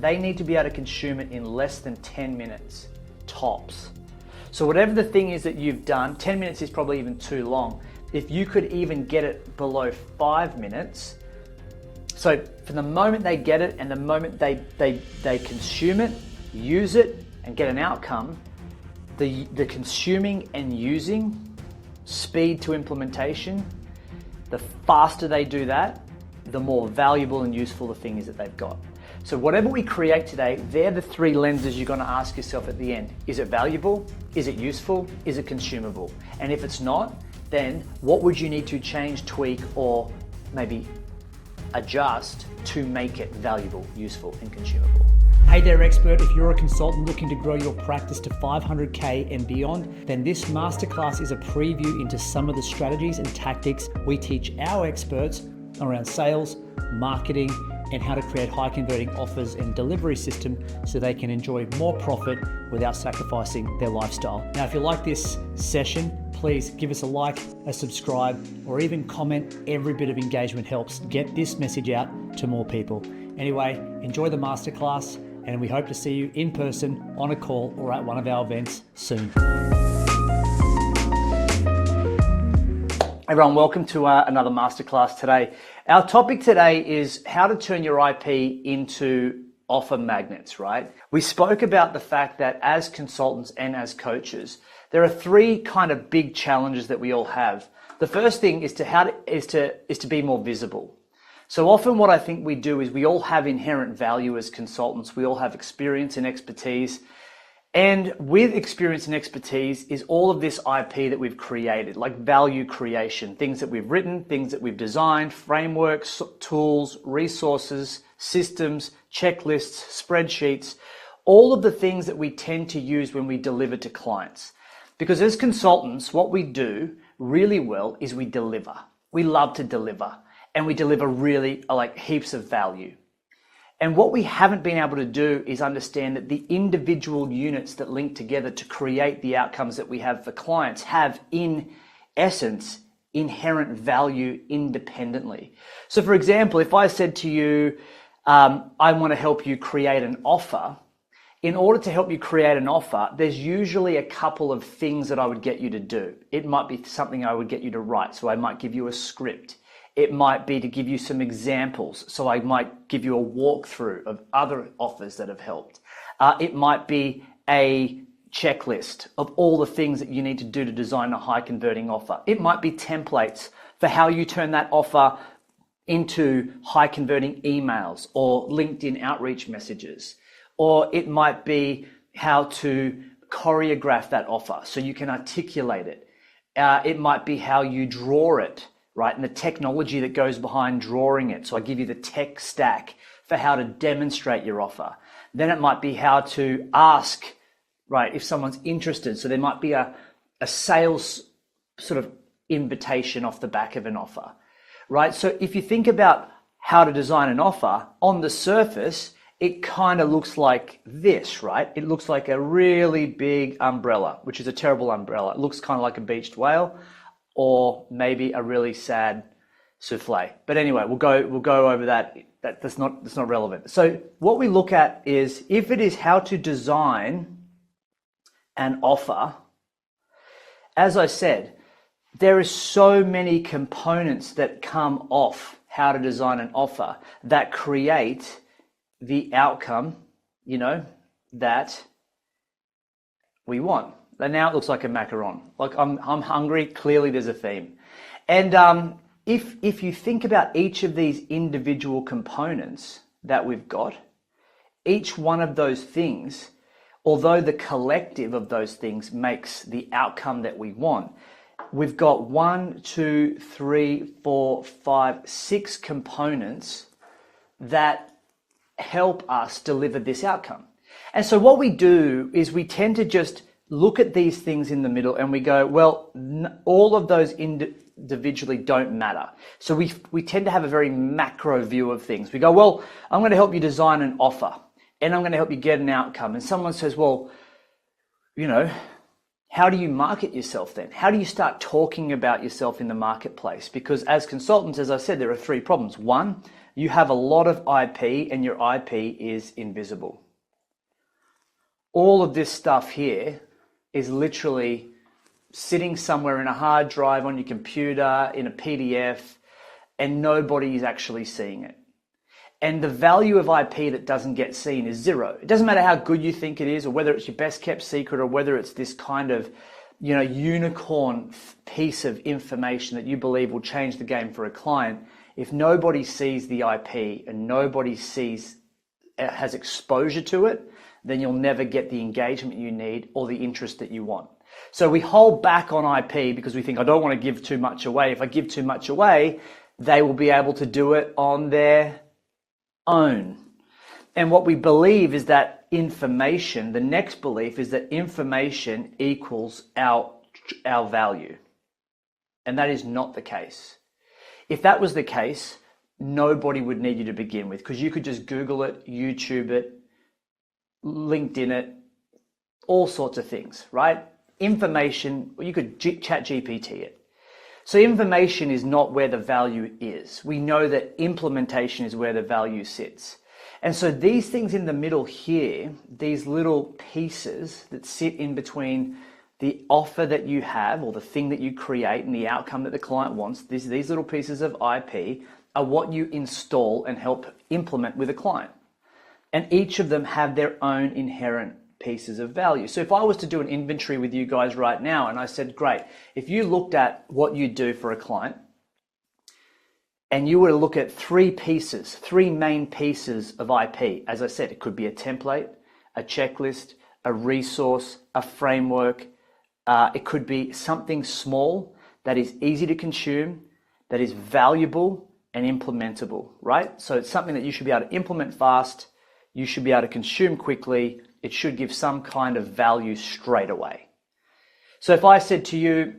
they need to be able to consume it in less than 10 minutes, tops. So whatever the thing is that you've done, 10 minutes is probably even too long. If you could even get it below 5 minutes, so from the moment they get it and the moment they consume it, use it, and get an outcome, the consuming and using, speed to implementation, the faster they do that, the more valuable and useful the thing is that they've got. So whatever we create today, they're the three lenses you're going to ask yourself at the end. Is it valuable? Is it useful? Is it consumable? And if it's not, then what would you need to change, tweak, or maybe adjust to make it valuable, useful, and consumable? Hey there, expert. If you're a consultant looking to grow your practice to 500K and beyond, then this masterclass is a preview into some of the strategies and tactics we teach our experts around sales, marketing, and how to create high converting offers and delivery system so they can enjoy more profit without sacrificing their lifestyle. Now, if you like this session, please give us a like, a subscribe, or even comment. Every bit of engagement helps get this message out to more people. Anyway, enjoy the masterclass, and we hope to see you in person, on a call, or at one of our events soon. Everyone, welcome to another masterclass today. Our topic today is how to turn your IP into offer magnets, right? We spoke about the fact that as consultants and as coaches, there are three kind of big challenges that we all have. The first thing is to be more visible. So often what I think we do is we all have inherent value as consultants. We all have experience and expertise. And with experience and expertise is all of this IP that we've created, like value creation, things that we've written, things that we've designed, frameworks, tools, resources, systems, checklists, spreadsheets, all of the things that we tend to use when we deliver to clients. Because as consultants, what we do really well is we deliver. We love to deliver, and we deliver really like heaps of value. And what we haven't been able to do is understand that the individual units that link together to create the outcomes that we have for clients have, in essence, inherent value independently. So for example, if I said to you, I want to help you create an offer, in order to help you create an offer, there's usually a couple of things that I would get you to do. It might be something I would get you to write. So I might give you a script. It might be to give you some examples. So I might give you a walkthrough of other offers that have helped. It might be a checklist of all the things that you need to do to design a high converting offer. It might be templates for how you turn that offer into high converting emails or LinkedIn outreach messages. Or it might be how to choreograph that offer so you can articulate it. It might be how you draw it, right? And the technology that goes behind drawing it. So I give you the tech stack for how to demonstrate your offer. Then it might be how to ask, right, if someone's interested. So there might be a sales sort of invitation off the back of an offer, right? So if you think about how to design an offer, on the surface, it kind of looks like this, right? It looks like a really big umbrella, which is a terrible umbrella. It looks kind of like a beached whale, or maybe a really sad souffle. But anyway, we'll go over that. That's not relevant. So what we look at is, if it is how to design an offer, as I said, there is so many components that come off how to design an offer that create the outcome, that we want. And now it looks like a macaron. Like I'm hungry. Clearly, there's a theme. And if you think about each of these individual components that we've got, each one of those things, although the collective of those things makes the outcome that we want, we've got 1, 2, 3, 4, 5, 6 components that help us deliver this outcome. And so what we do is we tend to just look at these things in the middle and we go, well, all of those individually don't matter. So we tend to have a very macro view of things. We go, well, I'm going to help you design an offer and I'm going to help you get an outcome. And someone says, well, how do you market yourself then? How do you start talking about yourself in the marketplace? Because as consultants, as I said, there are 3 problems. 1, you have a lot of IP and your IP is invisible. All of this stuff here is literally sitting somewhere in a hard drive on your computer, in a PDF, and nobody is actually seeing it. And the value of IP that doesn't get seen is zero. It doesn't matter how good you think it is, or whether it's your best kept secret, or whether it's this kind of, unicorn piece of information that you believe will change the game for a client. If nobody sees the IP and nobody has exposure to it, then you'll never get the engagement you need or the interest that you want. So we hold back on IP because we think, I don't want to give too much away. If I give too much away, they will be able to do it on their own. And what we believe is that the next belief is that information equals our value. And that is not the case. If that was the case, nobody would need you to begin with, because you could just Google it, YouTube it, LinkedIn it, all sorts of things, right? Information, you could chat GPT it. So information is not where the value is. We know that implementation is where the value sits. And so these things in the middle here, these little pieces that sit in between the offer that you have or the thing that you create and the outcome that the client wants, these little pieces of IP are what you install and help implement with a client. And each of them have their own inherent pieces of value. So if I was to do an inventory with you guys right now and I said, great, if you looked at what you do for a client and you were to look at three main pieces of IP, as I said, it could be a template, a checklist, a resource, a framework. It could be something small that is easy to consume, that is valuable and implementable, right? So it's something that you should be able to implement fast. You should be able to consume quickly. It should give some kind of value straight away. So if I said to you,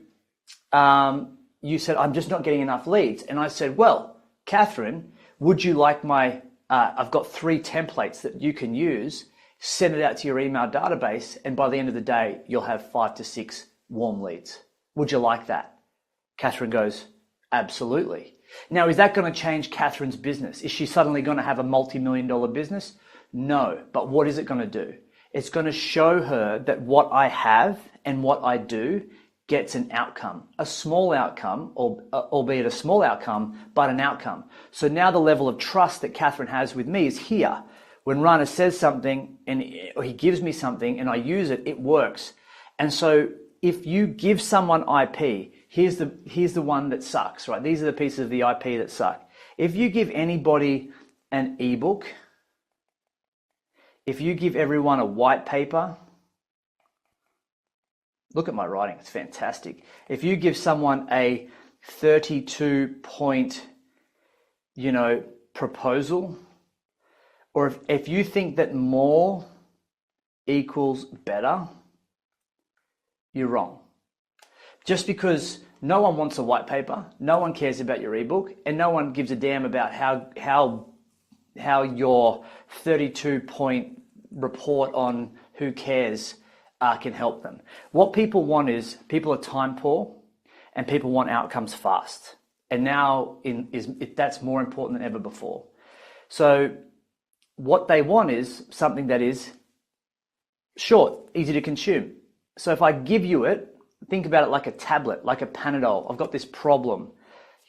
you said, I'm just not getting enough leads. And I said, well, Catherine, would you like I've got 3 templates that you can use, send it out to your email database, and by the end of the day, you'll have 5 to 6 warm leads. Would you like that? Catherine goes, absolutely. Now, is that going to change Catherine's business? Is she suddenly going to have a multi-million-dollar business? No, but what is it going to do? It's going to show her that what I have and what I do gets an outcome, a small outcome, albeit a small outcome, but an outcome. So now the level of trust that Catherine has with me is here. When Rana says something or he gives me something and I use it, it works. And so if you give someone IP, here's the one that sucks, right? These are the pieces of the IP that suck. If you give anybody an ebook, if you give everyone a white paper, look at my writing, it's fantastic. If you give someone a 32-point, proposal, or if you think that more equals better, you're wrong. Just because no one wants a white paper, no one cares about your ebook, and no one gives a damn about how your 32-point report on who cares can help them. What people want is, people are time poor and people want outcomes fast. And now that's more important than ever before. So what they want is something that is short, easy to consume. So if I give you it, think about it like a tablet, like a Panadol. I've got this problem,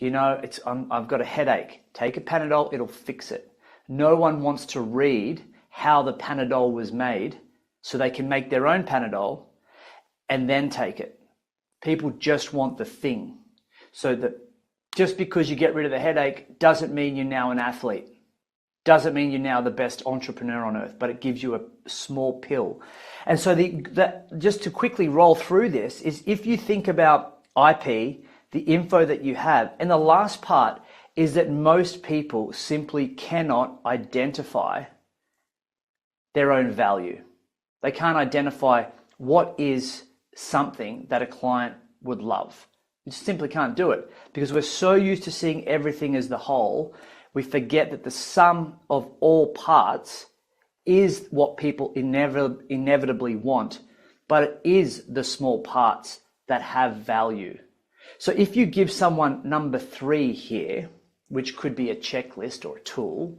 I've got a headache. Take a Panadol, it'll fix it. No one wants to read how the Panadol was made so they can make their own Panadol and then take it. People just want the thing. So that just because you get rid of the headache doesn't mean you're now an athlete. Doesn't mean you're now the best entrepreneur on earth, but it gives you a small pill. And so just to quickly roll through this is, if you think about IP, the info that you have, and the last part is that most people simply cannot identify their own value. They can't identify what is something that a client would love. You simply can't do it because we're so used to seeing everything as the whole, we forget that the sum of all parts is what people inevitably want, but it is the small parts that have value. So if you give someone number 3 here, which could be a checklist or a tool,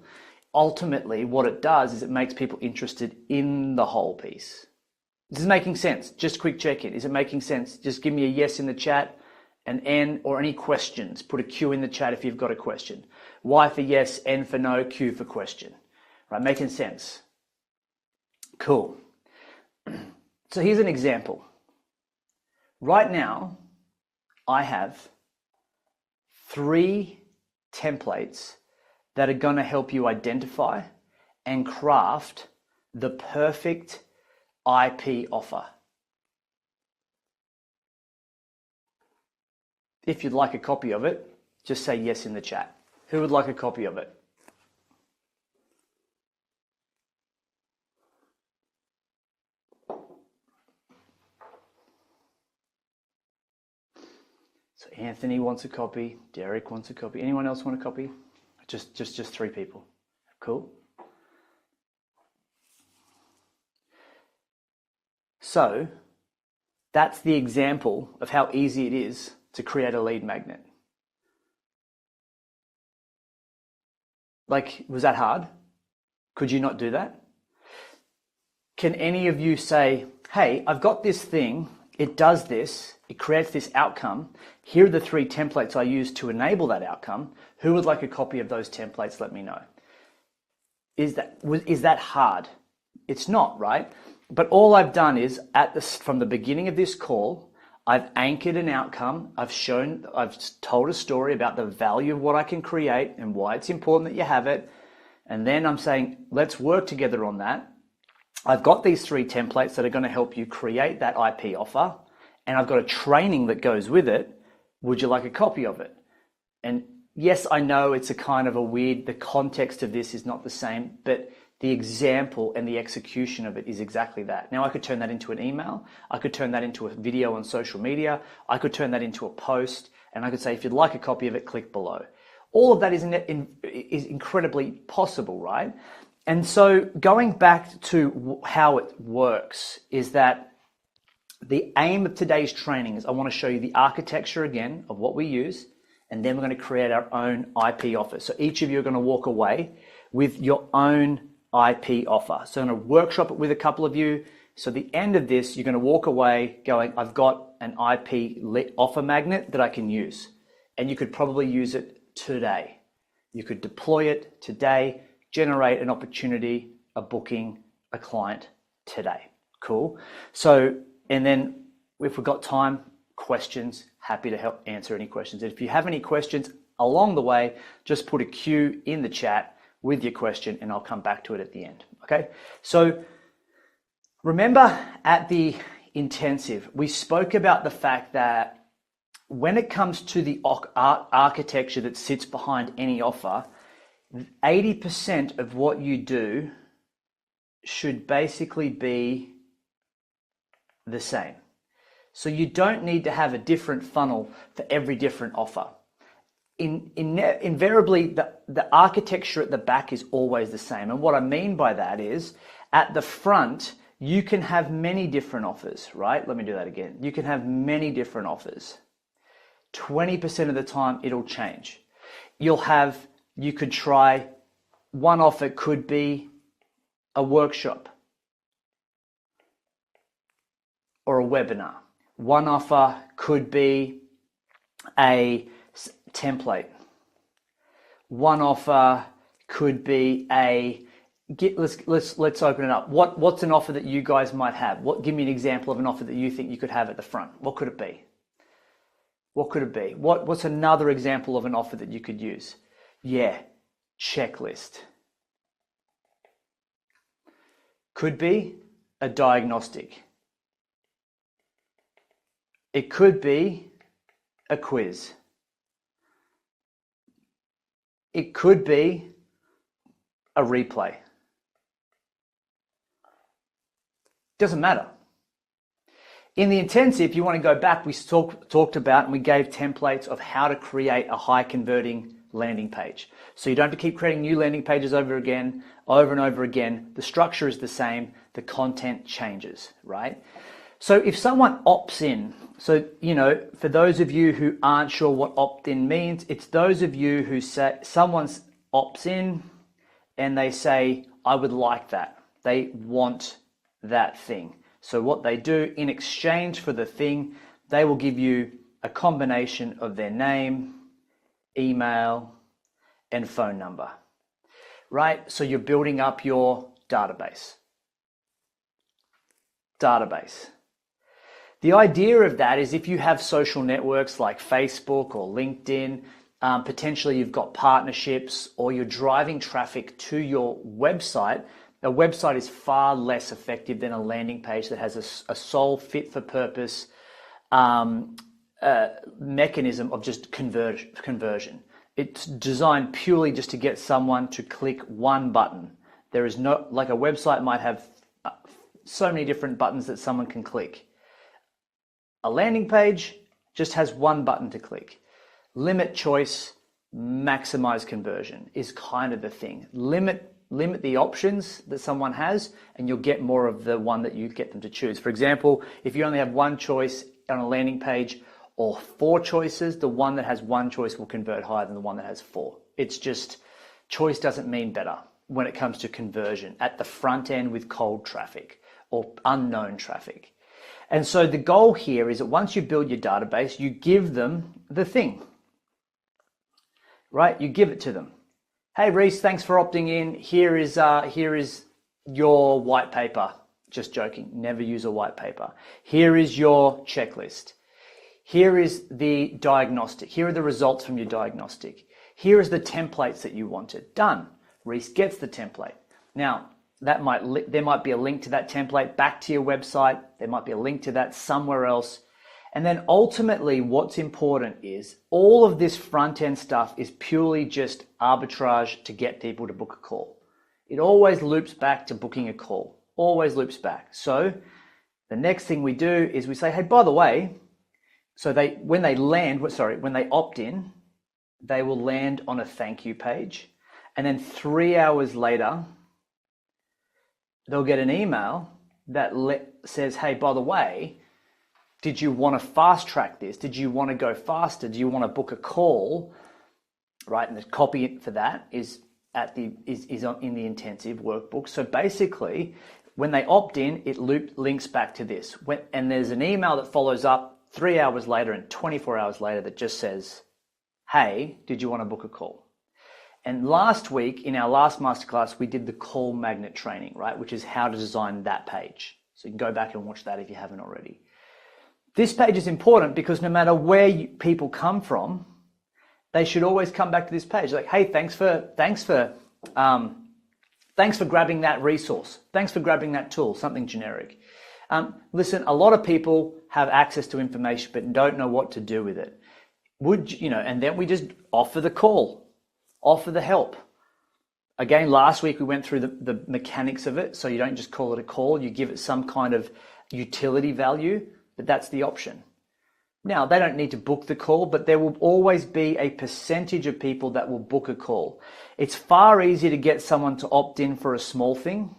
ultimately what it does is it makes people interested in the whole piece. This is making sense. Just quick check-in. Is it making sense? Just give me a yes in the chat, an N, or any questions. Put a Q in the chat if you've got a question. Y for yes, N for no, Q for question. Right, making sense. Cool. So here's an example. Right now, I have 3 templates that are going to help you identify and craft the perfect IP offer. If you'd like a copy of it, just say yes in the chat. Who would like a copy of it? So Anthony wants a copy, Derek wants a copy. Anyone else want a copy? Just 3 people. Cool. So that's the example of how easy it is to create a lead magnet. Like, was that hard? Could you not do that? Can any of you say, hey, I've got this thing, it does this, it creates this outcome. Here are the 3 templates I use to enable that outcome. Who would like a copy of those templates? Let me know. Is that hard? It's not, right? But all I've done is from the beginning of this call, I've anchored an outcome. I've told a story about the value of what I can create and why it's important that you have it. And then I'm saying, let's work together on that. I've got these 3 templates that are going to help you create that IP offer. And I've got a training that goes with it. Would you like a copy of it? And yes, I know it's a kind of a weird, the context of this is not the same, but the example and the execution of it is exactly that. Now I could turn that into an email. I could turn that into a video on social media. I could turn that into a post, and I could say, if you'd like a copy of it, click below. All of that is incredibly possible, right? And so going back to how it works is that the aim of today's training is I want to show you the architecture again of what we use, and then we're going to create our own IP offer. So each of you are going to walk away with your own IP offer. So I'm going to workshop it with a couple of you. So at the end of this, you're going to walk away going, I've got an IP offer magnet that I can use. And you could probably use it today. You could deploy it today, generate an opportunity, a booking, a client today. Cool. So, and then if we've got time, questions, happy to help answer any questions. And if you have any questions along the way, just put a Q in the chat with your question and I'll come back to it at the end. Okay. So remember at the intensive, we spoke about the fact that when it comes to the architecture that sits behind any offer, 80% of what you do should basically be the same. So you don't need to have a different funnel for every different offer. Invariably, the architecture at the back is always the same. And what I mean by that is at the front, you can have many different offers, right? Let me do that again. You can have many different offers. 20% of the time, it'll change. You could try one offer could be a workshop or a webinar. One offer could be a template. One offer could be let's open it up. What's an offer that you guys might have? Give me an example of an offer that you think you could have at the front. What could it be? What could it be? What's another example of an offer that you could use? Yeah, checklist. Could be a diagnostic. It could be a quiz. It could be a replay. Doesn't matter. In the intensive, if you want to go back, we talked about and we gave templates of how to create a high converting landing page. So you don't have to keep creating new landing pages over and over again. The structure is the same. The content changes, right? So if someone opts in, so, for those of you who aren't sure what opt-in means, it's those of you who say someone opts in and they say, I would like that. They want that thing. So what they do in exchange for the thing, they will give you a combination of their name, email, and phone number, right? So you're building up your database. The idea of that is if you have social networks like Facebook or LinkedIn, potentially you've got partnerships or you're driving traffic to your website. A website is far less effective than a landing page that has a sole fit for purpose mechanism of just conversion. It's designed purely just to get someone to click one button. There is no, like a website might have so many different buttons that someone can click. A landing page just has one button to click. Limit choice, maximize conversion is kind of the thing. Limit the options that someone has and you'll get more of the one that you get them to choose. For example, if you only have one choice on a landing page or 4 choices, the one that has one choice will convert higher than the one that has 4. It's just, choice doesn't mean better when it comes to conversion at the front end with cold traffic or unknown traffic. And so the goal here is that once you build your database, you give them the thing, right? You give it to them. Hey, Reese, thanks for opting in. Here is your white paper. Just joking, never use a white paper. Here is your checklist. Here is the diagnostic. Here are the results from your diagnostic. Here is the templates that you wanted. Done. Reese gets the template. Now, there might be a link to that template back to your website. There might be a link to that somewhere else. And then ultimately what's important is all of this front end stuff is purely just arbitrage to get people to book a call. It always loops back to booking a call, always loops back. So the next thing we do is we say, hey, by the way, so when they opt in, they will land on a thank you page. And then 3 hours later, they'll get an email that says, hey, by the way, did you want to fast track this? Did you want to go faster? Do you want to book a call? Right, and the copy for that is in the intensive workbook. So basically, when they opt in, it links back to this. And there's an email that follows up 3 hours later and 24 hours later that just says, hey, did you want to book a call? And last week, in our last masterclass, we did the call magnet training, right? Which is how to design that page. So you can go back and watch that if you haven't already. This page is important because no matter where people come from, they should always come back to this page. Like, hey, thanks for grabbing that resource. Thanks for grabbing that tool, something generic. Listen, a lot of people have access to information but don't know what to do with it. And then we just offer the call. Offer the help. Again, last week we went through the mechanics of it. So you don't just call it a call, you give it some kind of utility value, but that's the option. Now, they don't need to book the call, but there will always be a percentage of people that will book a call. It's far easier to get someone to opt in for a small thing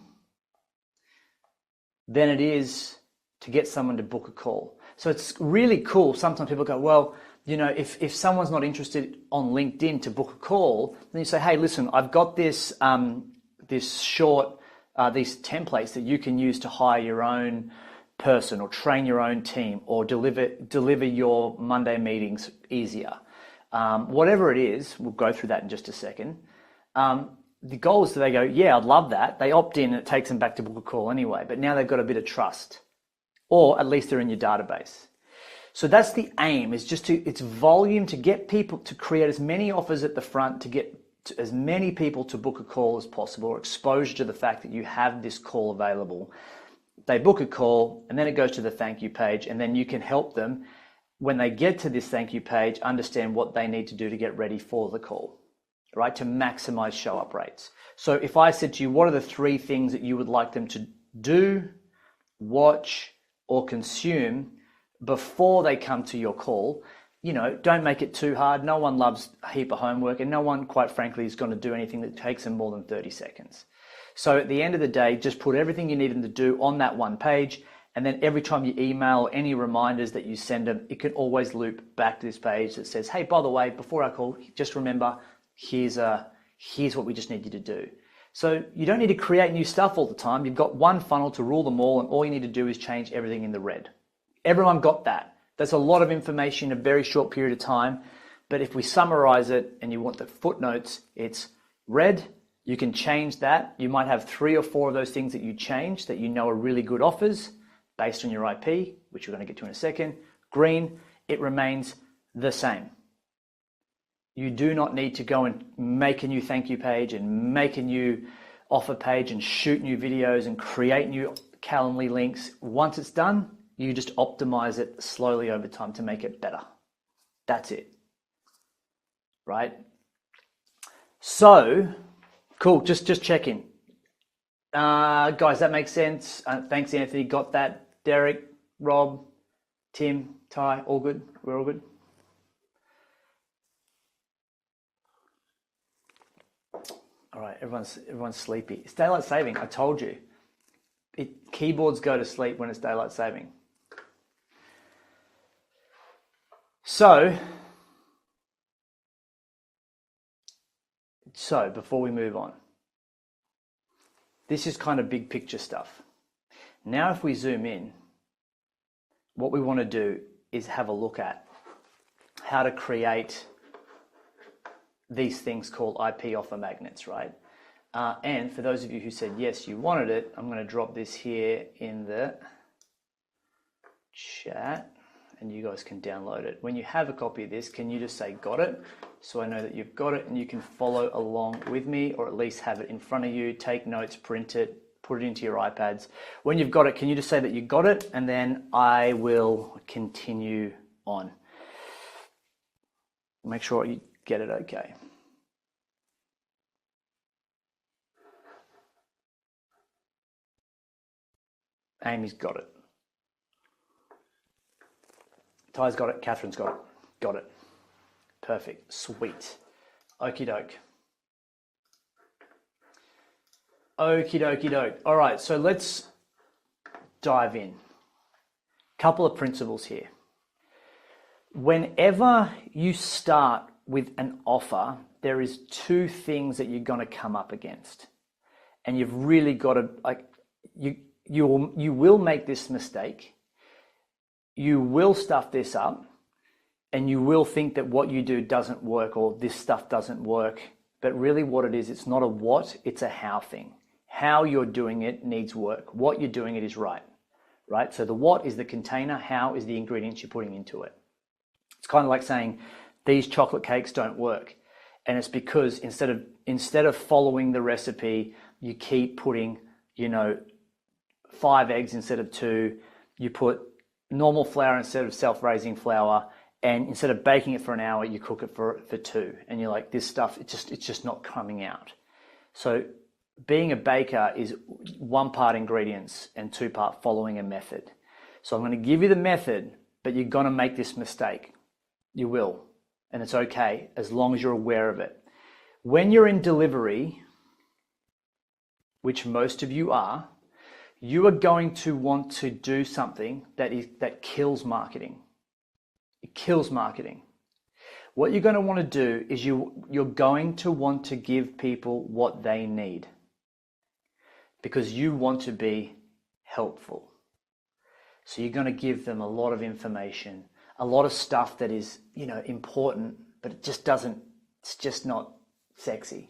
than it is to get someone to book a call. So it's really cool. Sometimes people go, well, if someone's not interested on LinkedIn to book a call, then you say, hey, listen, I've got these templates that you can use to hire your own person or train your own team or deliver your Monday meetings easier. Whatever it is, we'll go through that in just a second. The goal is that they go, yeah, I'd love that. They opt in and it takes them back to book a call anyway, but now they've got a bit of trust, or at least they're in your database. So that's the aim, is just it's volume to get people to create as many offers at the front, to get as many people to book a call as possible, or exposure to the fact that you have this call available. They book a call and then it goes to the thank you page, and then you can help them when they get to this thank you page understand what they need to do to get ready for the call, right? To maximize show up rates. So if I said to you, what are the 3 things that you would like them to do, watch, or consume before they come to your call? Don't make it too hard. No one loves a heap of homework, and no one, quite frankly, is going to do anything that takes them more than 30 seconds. So at the end of the day, just put everything you need them to do on that one page, And then every time you email or any reminders that you send them, it can always loop back to this page that says, hey, by the way, before I call, just remember, here's what we just need you to do. So you don't need to create new stuff all the time. You've got one funnel to rule them all, and all you need to do is change everything in the red. Everyone got that. That's a lot of information in a very short period of time. But if we summarize it and you want the footnotes, it's red. You can change that. You might have 3 or 4 of those things that you change that you know are really good offers based on your IP, which we're going to get to in a second. Green, it remains the same. You do not need to go and make a new thank you page and make a new offer page and shoot new videos and create new Calendly links. Once it's done, you just optimize it slowly over time to make it better. That's it. Right? So, cool, just checking. Guys, that makes sense. Thanks, Anthony. Got that. Derek, Rob, Tim, Ty, all good? We're all good? All right, everyone's sleepy. It's daylight saving, I told you. Keyboards go to sleep when it's daylight saving. So before we move on, this is kind of big picture stuff. Now, if we zoom in, what we want to do is have a look at how to create these things called IP offer magnets, right? And for those of you who said, yes, you wanted it, I'm going to drop this here in the chat and you guys can download it. When you have a copy of this, can you just say, got it? So I know that you've got it and you can follow along with me, or at least have it in front of you, take notes, print it, put it into your iPads. When you've got it, can you just say that you got it? And then I will continue on. Make sure you get it okay. Amy's got it. Ty's got it. Catherine's got it. Got it. Perfect. Sweet. Okie doke. Okie dokie doke. All right, so let's dive in. Couple of principles here. Whenever you start with an offer, there is 2 things that you're going to come up against. And you've really got to, you will make this mistake. You will stuff this up, and you will think that what you do doesn't work, or this stuff doesn't work. But really what it is, it's not a what, it's a how thing. How you're doing it needs work. What you're doing it is right? So the what is the container, how is the ingredients you're putting into it. It's kind of like saying these chocolate cakes don't work. And it's because instead of following the recipe, you keep putting, 5 eggs instead of 2, you put normal flour instead of self-raising flour, and instead of baking it for an hour, you cook it for 2. And you're like, this stuff, it's just not coming out. So being a baker is 1 part ingredients and 2 part following a method. So I'm going to give you the method, but you're going to make this mistake. You will. And it's okay, as long as you're aware of it. When you're in delivery, which most of you are going to want to do something that kills marketing. It kills marketing. What you're going to want to do is you're going to want to give people what they need, because you want to be helpful. So you're going to give them a lot of information, a lot of stuff that is, important, but it's just not sexy.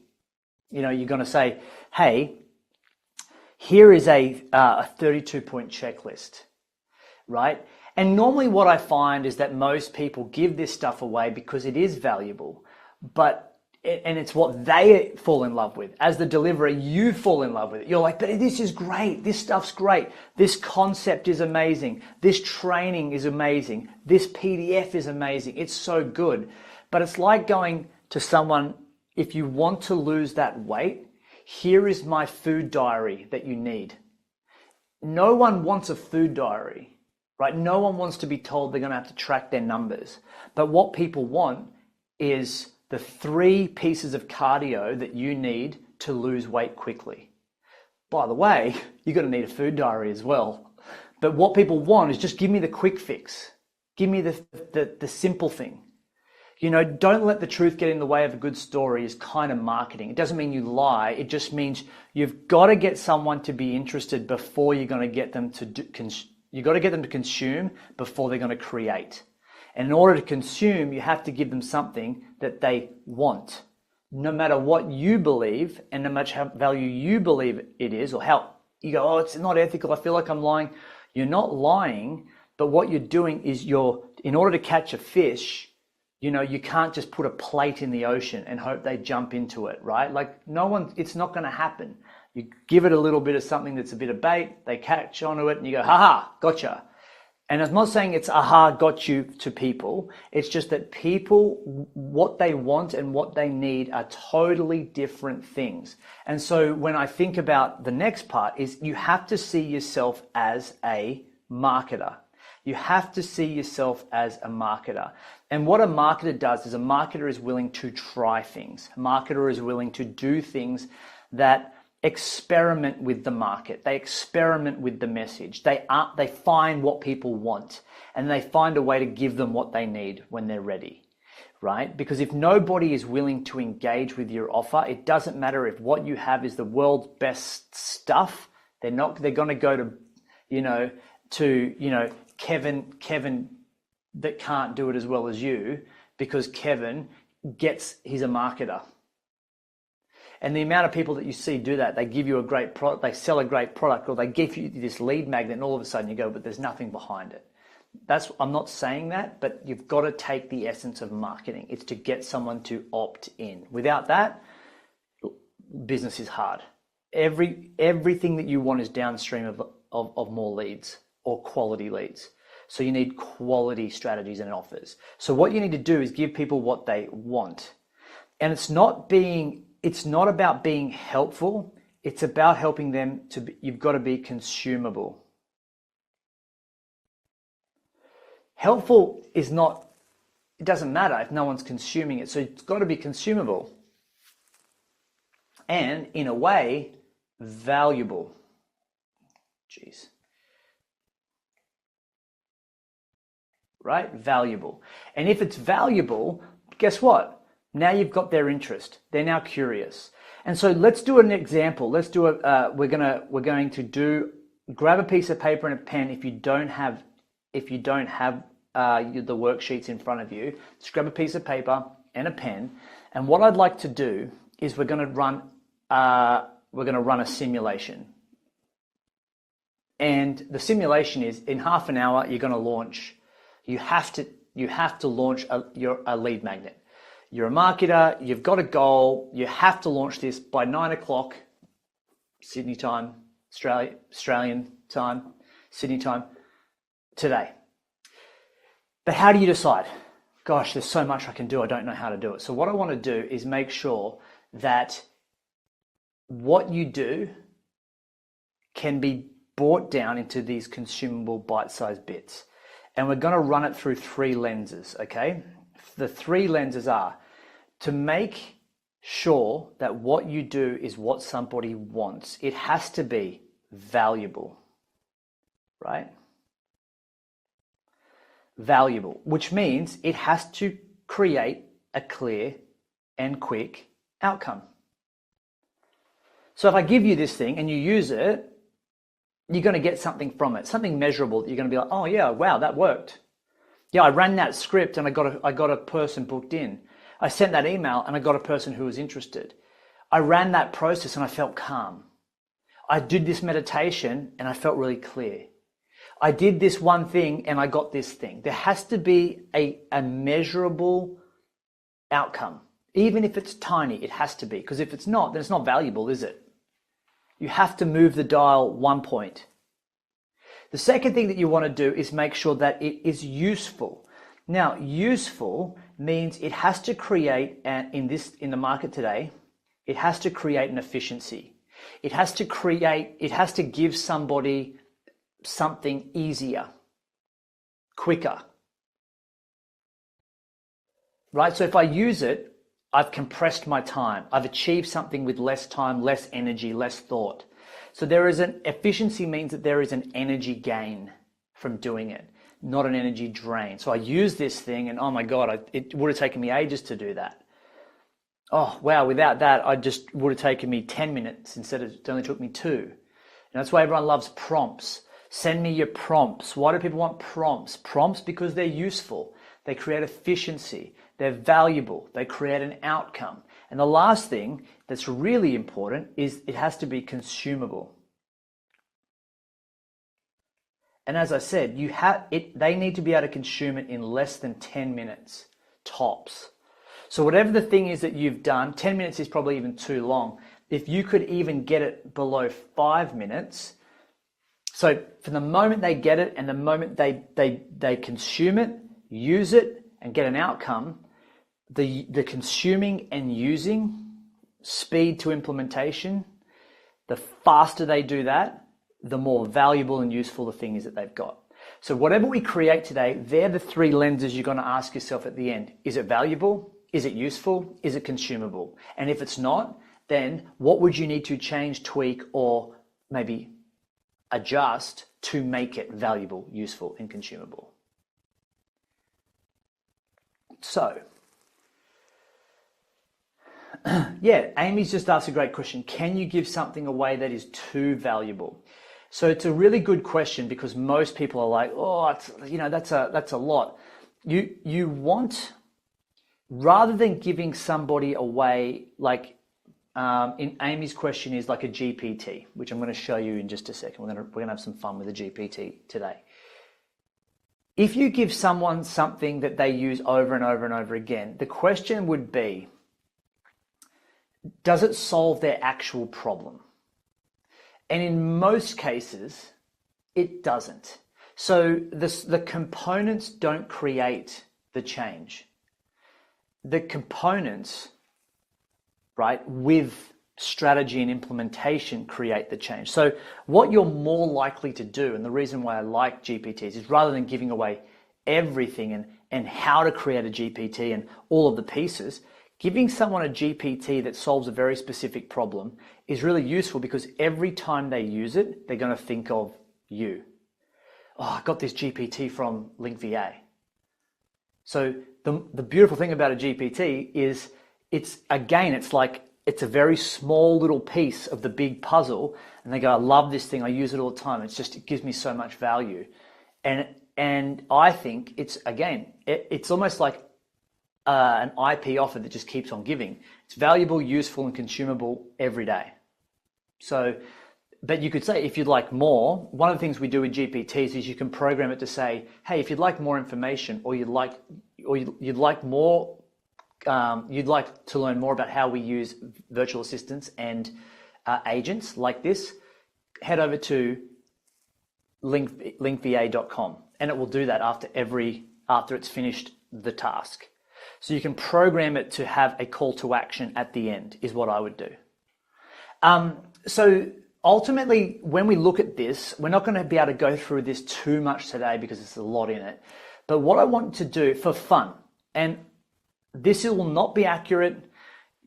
You're going to say, hey, here is a 32-point checklist, right? And normally what I find is that most people give this stuff away because it is valuable, and it's what they fall in love with. As the deliverer, you fall in love with it. You're like, but this is great. This stuff's great. This concept is amazing. This training is amazing. This PDF is amazing. It's so good. But it's like going to someone, if you want to lose that weight, here is my food diary that you need. No one wants a food diary, right? No one wants to be told they're going to have to track their numbers. But what people want is the 3 pieces of cardio that you need to lose weight quickly. By the way, you're going to need a food diary as well, But what people want is just give me the quick fix. Give me the simple thing. You know, don't let the truth get in the way of a good story is kind of marketing. It doesn't mean you lie. It just means you've got to get someone to be interested before you're going to get them to you've got to get them to consume before they're going to create. And in order to consume, you have to give them something that they want. No matter what you believe and no matter how value you believe it is, or how you go, oh, it's not ethical, I feel like I'm lying. You're not lying, but what you're doing is in order to catch a fish, you know, you can't just put a plate in the ocean and hope they jump into it, right? Like it's not going to happen. You give it a little bit of something that's a bit of bait, they catch onto it and you go, haha, gotcha. And I'm not saying it's aha, got you to people. It's just that people, what they want and what they need are totally different things. And so when I think about the next part is you have to see yourself as a marketer. You have to see yourself as a marketer. And what a marketer does is a marketer is willing to try things. A marketer is willing to do things that experiment with the market. They experiment with the message. They find what people want and they find a way to give them what they need when they're ready, right? Because if nobody is willing to engage with your offer, it doesn't matter if what you have is the world's best stuff. They're going to go to Kevin that can't do it as well as you because Kevin he's a marketer. And the amount of people that you see do that, they give you a great product, they sell a great product, or they give you this lead magnet and all of a sudden you go, but there's nothing behind it. I'm not saying that, but you've got to take the essence of marketing. It's to get someone to opt in. Without that, business is hard. Everything that you want is downstream of more leads or quality leads. So you need quality strategies and offers. So what you need to do is give people what they want. And it's not about being helpful. It's about helping them you've got to be consumable. Helpful it doesn't matter if no one's consuming it. So it's got to be consumable. And in a way, valuable. Jeez. Right? Valuable. And if it's valuable, guess what? Now you've got their interest. They're now curious. And so let's do an example. Let's do we're going to grab a piece of paper and a pen if you don't have the worksheets in front of you. Just grab a piece of paper and a pen. And what I'd like to do is we're going to run a simulation. And the simulation is in half an hour you're going to launch. You have to launch a lead magnet. You're a marketer, you've got a goal, you have to launch this by 9 o'clock Sydney time, Australian time, Sydney time today. But how do you decide? Gosh, there's so much I can do, I don't know how to do it. So what I want to do is make sure that what you do can be brought down into these consumable bite-sized bits. And we're going to run it through 3 lenses, okay? The 3 lenses are to make sure that what you do is what somebody wants. It has to be valuable, right? Valuable, which means it has to create a clear and quick outcome. So if I give you this thing and you use it, you're going to get something from it, something measurable that you're going to be like, oh yeah, wow, that worked. Yeah, I ran that script and I got a person booked in. I sent that email and I got a person who was interested. I ran that process and I felt calm. I did this meditation and I felt really clear. I did this one thing and I got this thing. There has to be a measurable outcome. Even if it's tiny, it has to be. Because if it's not, then it's not valuable, is it? You have to move the dial 1 point. The second thing that you want to do is make sure that it is useful. Now, useful means it has to create, in the market today, it has to create an efficiency. It has to give somebody something easier, quicker. Right? So if I use it, I've compressed my time. I've achieved something with less time, less energy, less thought. So efficiency means that there is an energy gain from doing it, not an energy drain. So I use this thing and oh my God, it would have taken me ages to do that. Oh, wow, without that, I just would have taken me 10 minutes instead of it only took me 2. And that's why everyone loves prompts. Send me your prompts. Why do people want prompts? Prompts because they're useful. They create efficiency. They're valuable. They create an outcome. And the last thing that's really important is it has to be consumable. And as I said, they need to be able to consume it in less than 10 minutes, tops. So whatever the thing is that you've done, 10 minutes is probably even too long. If you could even get it below 5 minutes, so from the moment they get it and the moment they consume it, use it, and get an outcome, the consuming and using, speed to implementation, the faster they do that, the more valuable and useful the thing is that they've got. So whatever we create today, they're the 3 lenses you're going to ask yourself at the end. Is it valuable? Is it useful? Is it consumable? And if it's not, then what would you need to change, tweak, or maybe adjust to make it valuable, useful, and consumable? So, yeah, Amy's just asked a great question. Can you give something away that is too valuable? So it's a really good question because most people are like, oh, that's a lot. You want, rather than giving somebody away, like in Amy's question is like a GPT, which I'm going to show you in just a second. We're going to have some fun with a GPT today. If you give someone something that they use over and over and over again, the question would be, does it solve their actual problem? And in most cases, it doesn't. So the components don't create the change. The components, right, with strategy and implementation create the change. So what you're more likely to do, and the reason why I like GPTs, is rather than giving away everything and how to create a GPT and all of the pieces, giving someone a GPT that solves a very specific problem is really useful because every time they use it, they're going to think of you. Oh, I got this GPT from Link VA. So the beautiful thing about a GPT is it's a very small little piece of the big puzzle, and they go, I love this thing, I use it all the time. It gives me so much value. And I think it's almost like an IP offer that just keeps on giving. It's valuable, useful, and consumable every day. So, but you could say if you'd like more, one of the things we do with GPTs is you can program it to say, hey, if you'd like more information, or you'd like to learn more about how we use virtual assistants and agents like this, head over to linkva.com, and it will do that after it's finished the task. So you can program it to have a call to action at the end, is what I would do. So ultimately, when we look at this, we're not going to be able to go through this too much today because there's a lot in it. But what I want to do for fun, and this will not be accurate,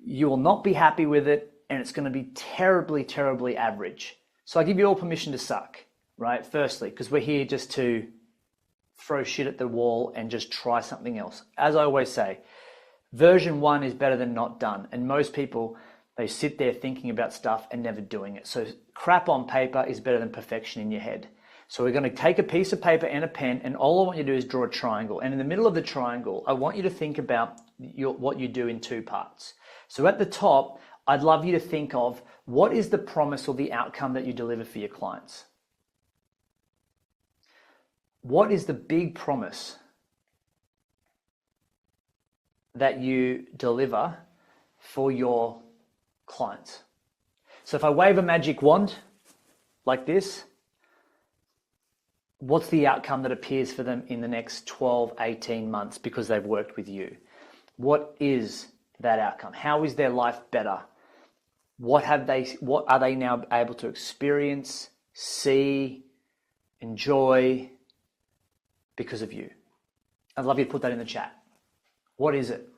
you will not be happy with it, and it's going to be terribly, terribly average. So I give you all permission to suck, right? Firstly, because we're here just to throw shit at the wall and just try something else. As I always say, version 1 is better than not done. And most people, they sit there thinking about stuff and never doing it. So crap on paper is better than perfection in your head. So we're going to take a piece of paper and a pen, and all I want you to do is draw a triangle. And in the middle of the triangle, I want you to think about what you do in 2 parts. So at the top, I'd love you to think of what is the promise or the outcome that you deliver for your clients. What is the big promise that you deliver for your clients? So if I wave a magic wand like this, what's the outcome that appears for them in the next 12, 18 months because they've worked with you? What is that outcome? How is their life better? What are they now able to experience, see, enjoy because of you? I'd love you to put that in the chat. What is it?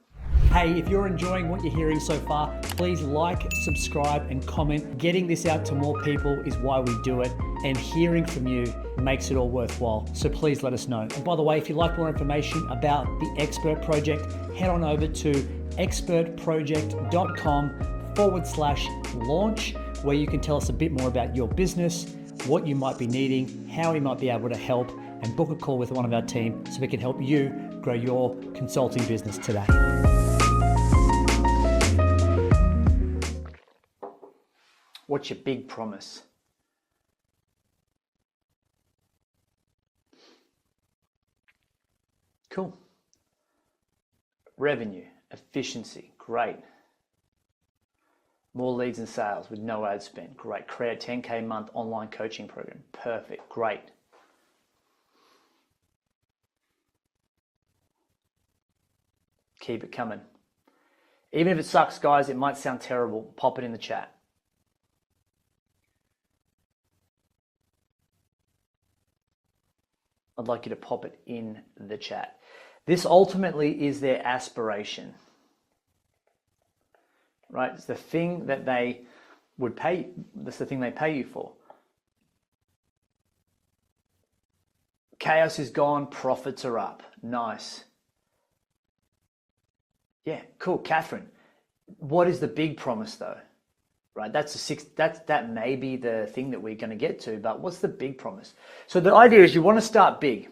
Hey, if you're enjoying what you're hearing so far, please like, subscribe, and comment. Getting this out to more people is why we do it, and hearing from you makes it all worthwhile. So please let us know. And by the way, if you'd like more information about the Expert Project, head on over to expertproject.com/launch, where you can tell us a bit more about your business, what you might be needing, how we might be able to help, and book a call with one of our team so we can help you grow your consulting business today. What's your big promise? Cool. Revenue, efficiency, great. More leads and sales with no ad spend, great. Create a 10K a month online coaching program, perfect, great. Keep it coming. Even if it sucks, guys, it might sound terrible, pop it in the chat. I'd like you to pop it in the chat. This ultimately is their aspiration, right? It's the thing that they would pay. That's the thing they pay you for. Chaos is gone, profits are up. Nice. Yeah, cool. Catherine, what is the big promise though? Right, that may be the thing that we're going to get to, but what's the big promise? So the idea is you want to start big.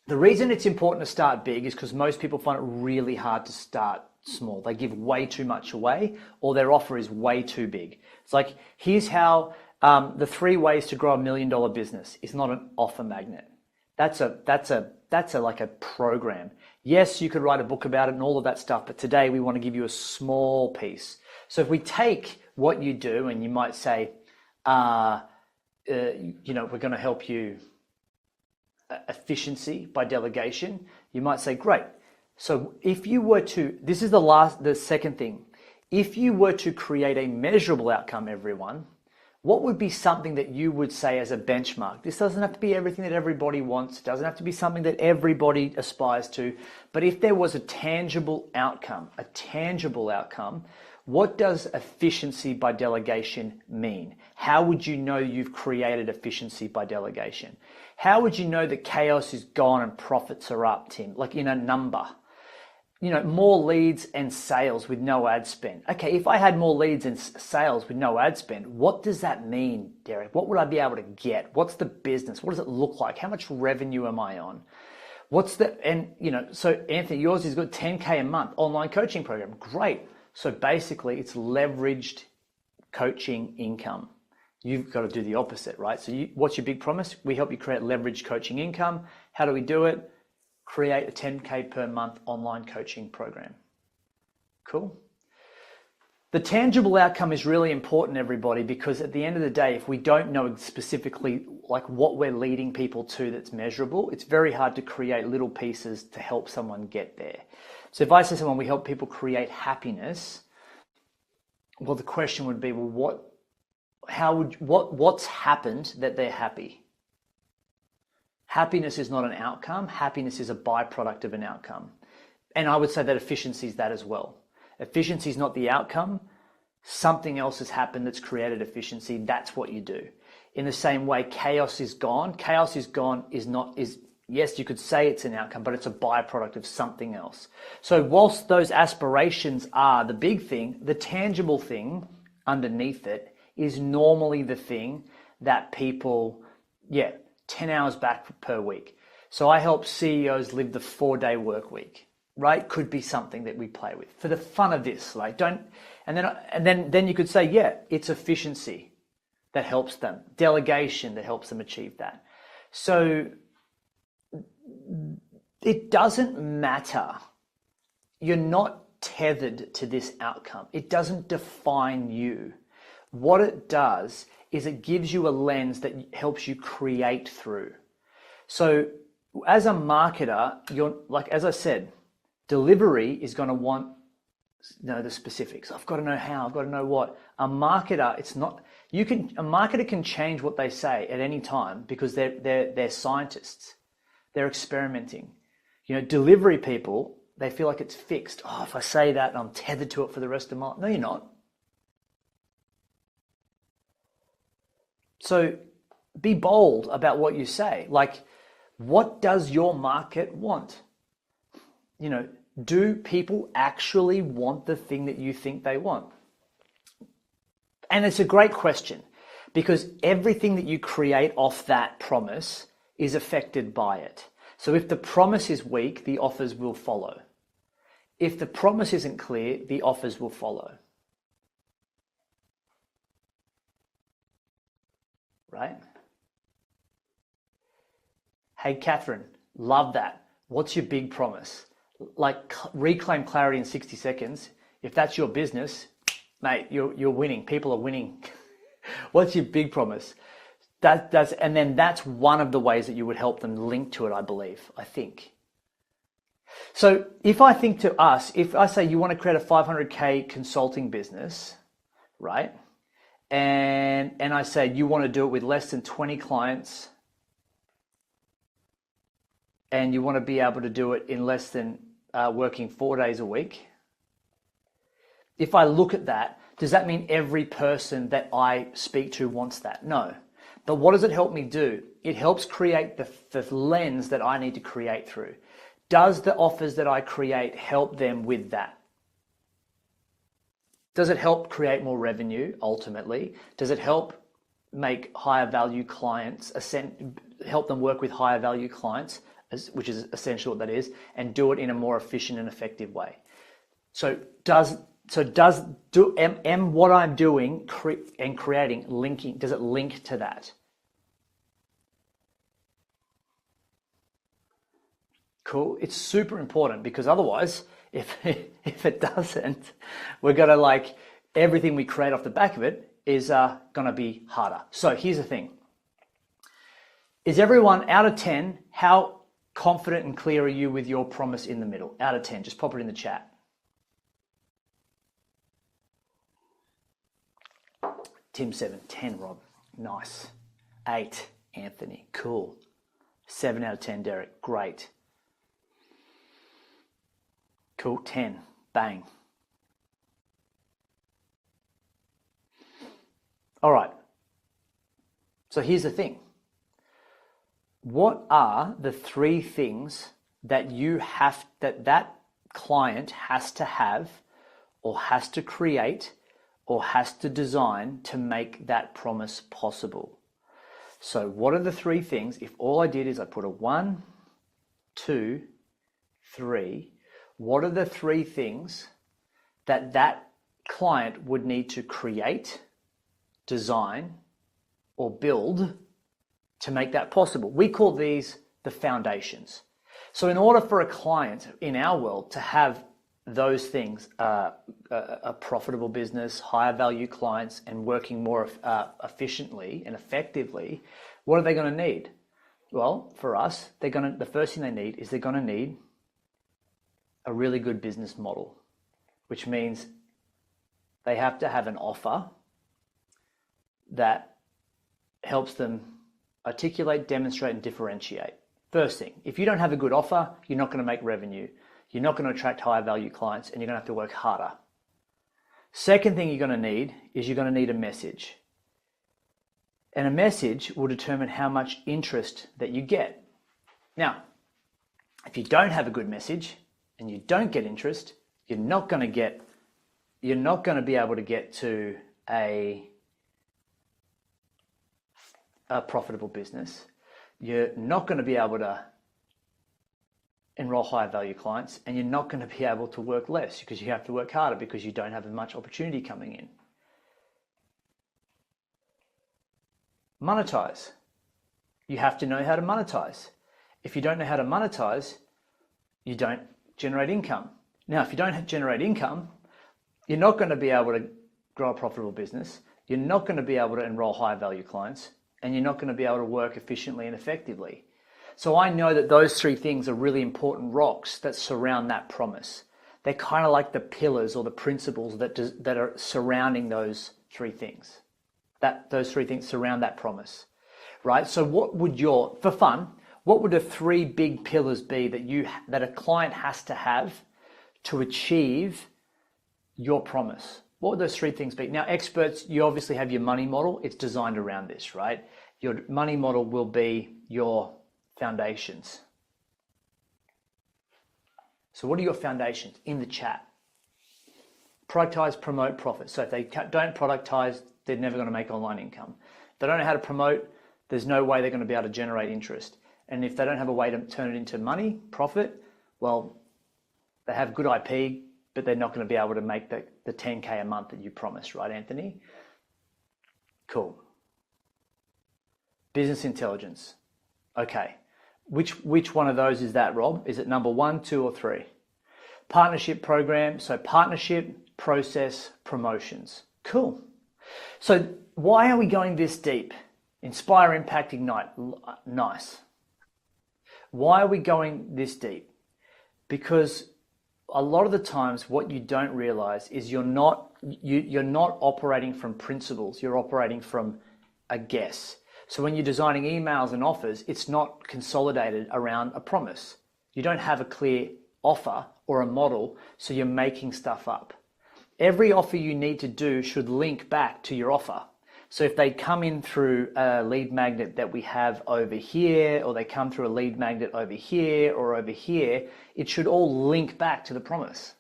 The reason it's important to start big is because most people find it really hard to start small. They give way too much away, or their offer is way too big. It's like, here's how the 3 ways to grow $1 million business is not an offer magnet. That's like a program. Yes, you could write a book about it and all of that stuff, but today we want to give you a small piece. So if we take what you do and you might say, we're going to help you efficiency by delegation, you might say, great. So if you were to, this is the second thing, if you were to create a measurable outcome, everyone, what would be something that you would say as a benchmark? This doesn't have to be everything that everybody wants. It doesn't have to be something that everybody aspires to. But if there was a tangible outcome, what does efficiency by delegation mean? How would you know you've created efficiency by delegation? How would you know that chaos is gone and profits are up, Tim? Like in a number. More leads and sales with no ad spend. Okay, if I had more leads and sales with no ad spend, what does that mean, Derek? What would I be able to get? What's the business? What does it look like? How much revenue am I on? So Anthony, yours is good, 10K a month, online coaching program. Great. So basically it's leveraged coaching income. You've got to do the opposite, right? So what's your big promise? We help you create leveraged coaching income. How do we do it? Create a 10K per month online coaching program. Cool. The tangible outcome is really important, everybody, because at the end of the day, if we don't know specifically like what we're leading people to that's measurable, it's very hard to create little pieces to help someone get there. So if I say to someone, we help people create happiness, well, the question would be, well, what's happened that they're happy? Happiness is not an outcome. Happiness is a byproduct of an outcome. And I would say that efficiency is that as well. Efficiency is not the outcome. Something else has happened that's created efficiency. That's what you do. In the same way, chaos is gone. Chaos is gone is yes, you could say it's an outcome, but it's a byproduct of something else. So whilst those aspirations are the big thing, the tangible thing underneath it is normally the thing that people, 10 hours back per week. So I help CEOs live the 4-day work week, right? Could be something that we play with for the fun of this. Like then you could say, it's efficiency that helps them, delegation that helps them achieve that. So it doesn't matter. You're not tethered to this outcome. It doesn't define you. What it does is it gives you a lens that helps you create through. So as a marketer, as I said, delivery is going to want the specifics. I've got to know how, I've got to know what. A marketer, a marketer can change what they say at any time because they're scientists. They're experimenting. Delivery people they feel like it's fixed. Oh, if I say that, I'm tethered to it for the rest of my life. No, you're not. So be bold about what you say. Like, what does your market want? You know, do people actually want the thing that you think they want? And it's a great question, because everything that you create off that promise is affected by it. So if the promise is weak, the offers will follow. If the promise isn't clear, the offers will follow. Right? Hey, Catherine, love that. What's your big promise? Like, reclaim clarity in 60 seconds. If that's your business, mate, you're winning. People are winning. What's your big promise? And then that's one of the ways that you would help them link to it, I think. So if I think to us, if I say you want to create a 500K consulting business, right? And I say you want to do it with less than 20 clients, and you want to be able to do it in less than working 4 days a week. If I look at that, does that mean every person that I speak to wants that? No. But what does it help me do? It helps create the lens that I need to create through. Does the offers that I create help them with that? Does it help create more revenue ultimately? Does it help make higher value clients, help them work with higher value clients, which is essentially what that is, and do it in a more efficient and effective way? So am what I'm doing and creating linking, does it link to that? Cool. It's super important, because otherwise, if it doesn't, we're going to, like, everything we create off the back of it is going to be harder. So here's the thing. Is everyone, out of 10, how confident and clear are you with your promise in the middle? Out of 10, just pop it in the chat. Tim 7, 10, Rob. Nice. 8, Anthony. Cool. 7 out of 10, Derek. Great. Cool. 10. Bang. All right. So here's the thing. What are the 3 things that that client has to have, or has to create, or has to design to make that promise possible? So what are the 3 things? If all I did is I put a 1, 2, 3, what are the 3 things that client would need to create, design, or build to make that possible? We call these the foundations. So in order for a client in our world to have those things, a profitable business, higher value clients, and working more efficiently and effectively, what are they going to need? Well, for us, the first thing they need is they're going to need a really good business model, which means they have to have an offer that helps them articulate, demonstrate, and differentiate. First thing, if you don't have a good offer, you're not going to make revenue. You're not going to attract higher value clients, and you're going to have to work harder. Second thing you're going to need is you're going to need a message. And a message will determine how much interest that you get. Now, if you don't have a good message and you don't get interest, you're not going to be able to get to a profitable business. You're not going to be able to enroll higher value clients, and you're not going to be able to work less because you have to work harder because you don't have as much opportunity coming in. Monetize. You have to know how to monetize. If you don't know how to monetize, you don't generate income. Now, if you don't generate income, you're not going to be able to grow a profitable business. You're not going to be able to enroll higher value clients, and you're not going to be able to work efficiently and effectively. So I know that those 3 things are really important rocks that surround that promise. They're kind of like the pillars or the principles that are surrounding those 3 things. Those 3 things surround that promise, right? So for fun, what would the 3 big pillars be that a client has to have to achieve your promise? What would those 3 things be? Now, experts, you obviously have your money model. It's designed around this, right? Your money model will be your foundations. So what are your foundations? In the chat. Productize, promote, profit. So if they don't productize, they're never going to make online income. If they don't know how to promote, there's no way they're going to be able to generate interest. And if they don't have a way to turn it into money, profit, well, they have good IP, but they're not going to be able to make the 10K a month that you promised, right, Anthony? Cool. Business intelligence. Okay. Which one of those is that, Rob? Is it number 1, 2, or 3? Partnership program. So partnership, process, promotions. Cool. So why are we going this deep? Inspire, impact, ignite. Nice. Why are we going this deep? Because a lot of the times what you don't realize is you're not operating from principles. You're operating from a guess. So when you're designing emails and offers, it's not consolidated around a promise. You don't have a clear offer or a model, so you're making stuff up. Every offer you need to do should link back to your offer. So if they come in through a lead magnet that we have over here, or they come through a lead magnet over here or over here, it should all link back to the promise.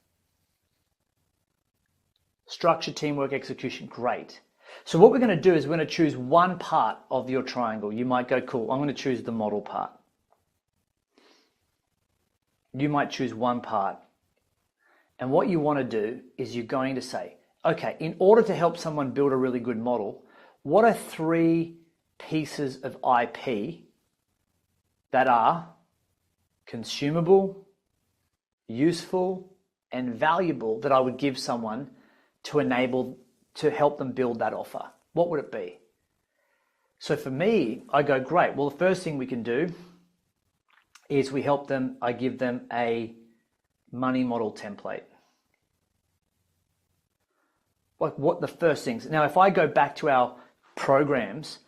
Structure, teamwork, execution, great. So what we're going to do is we're going to choose one part of your triangle. You might go, cool, I'm going to choose the model part. You might choose one part. And what you want to do is you're going to say, okay, in order to help someone build a really good model, what are 3 pieces of IP that are consumable, useful, and valuable that I would give someone to help them build that offer? What would it be? So for me, I go, great. Well, the first thing we can do is I give them a money model template. Like what the first things. Now, if I go back to our programs,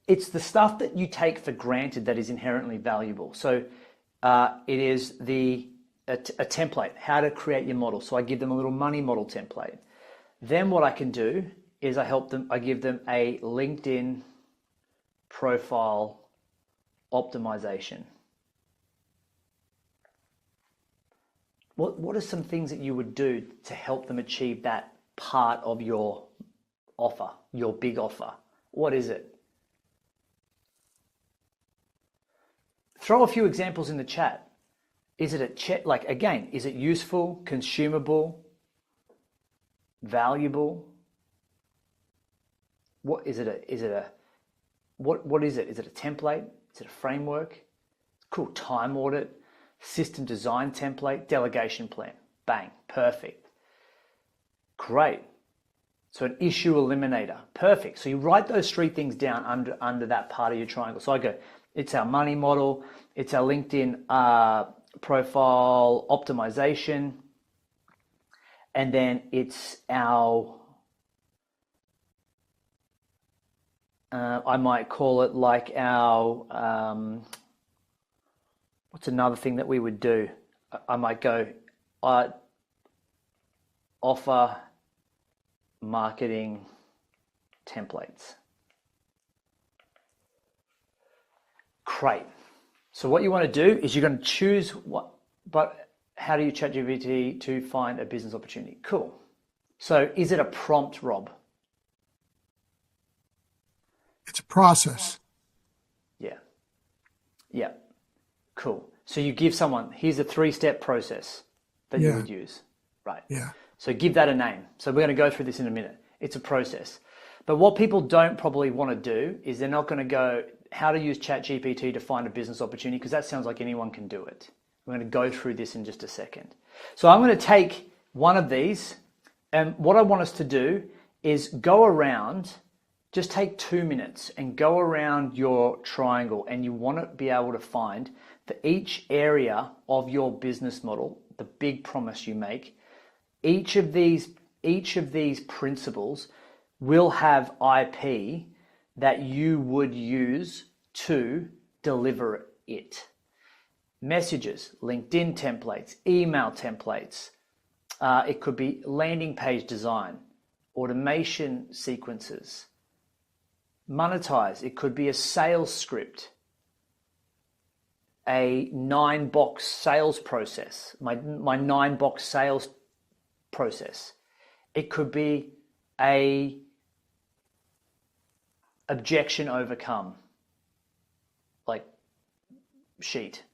it's the stuff that you take for granted that is inherently valuable. So it is a template, how to create your model. So I give them a little money model template. Then what I can do is I give them a LinkedIn profile optimization. What are some things that you would do to help them achieve that part of your offer, your big offer? What is it? Throw a few examples in the chat. Is it is it useful, consumable, valuable? What is it? What is it? Is it a template? Is it a framework? Cool. Time audit, system design template, delegation plan. Bang. Perfect. Great. So an issue eliminator. Perfect. So you write those 3 things down under that part of your triangle. So I go, it's our money model, it's our LinkedIn profile optimization, and then it's our, I might call it like our, what's another thing that we would do? I might go, offer marketing templates. Great. So what you want to do is you're going to choose how do you ChatGPT to find a business opportunity? Cool. So is it a prompt, Rob? It's a process. Yeah. Cool. So you give someone, here's a 3-step process that you would use. Right. Yeah. So give that a name. So we're going to go through this in a minute. It's a process. But what people don't probably want to do is they're not going to go, how to use ChatGPT to find a business opportunity, because that sounds like anyone can do it. We're going to go through this in just a second. So I'm going to take one of these, and what I want us to do is go around, just take 2 minutes and go around your triangle, and you want to be able to find for each area of your business model, the big promise you make, each of these principles will have IP that you would use to deliver it. Messages, LinkedIn templates, email templates. It could be landing page design, automation sequences. Monetize, it could be a sales script, a 9-box sales process, my 9-box sales process. It could be a objection overcome, like sheet.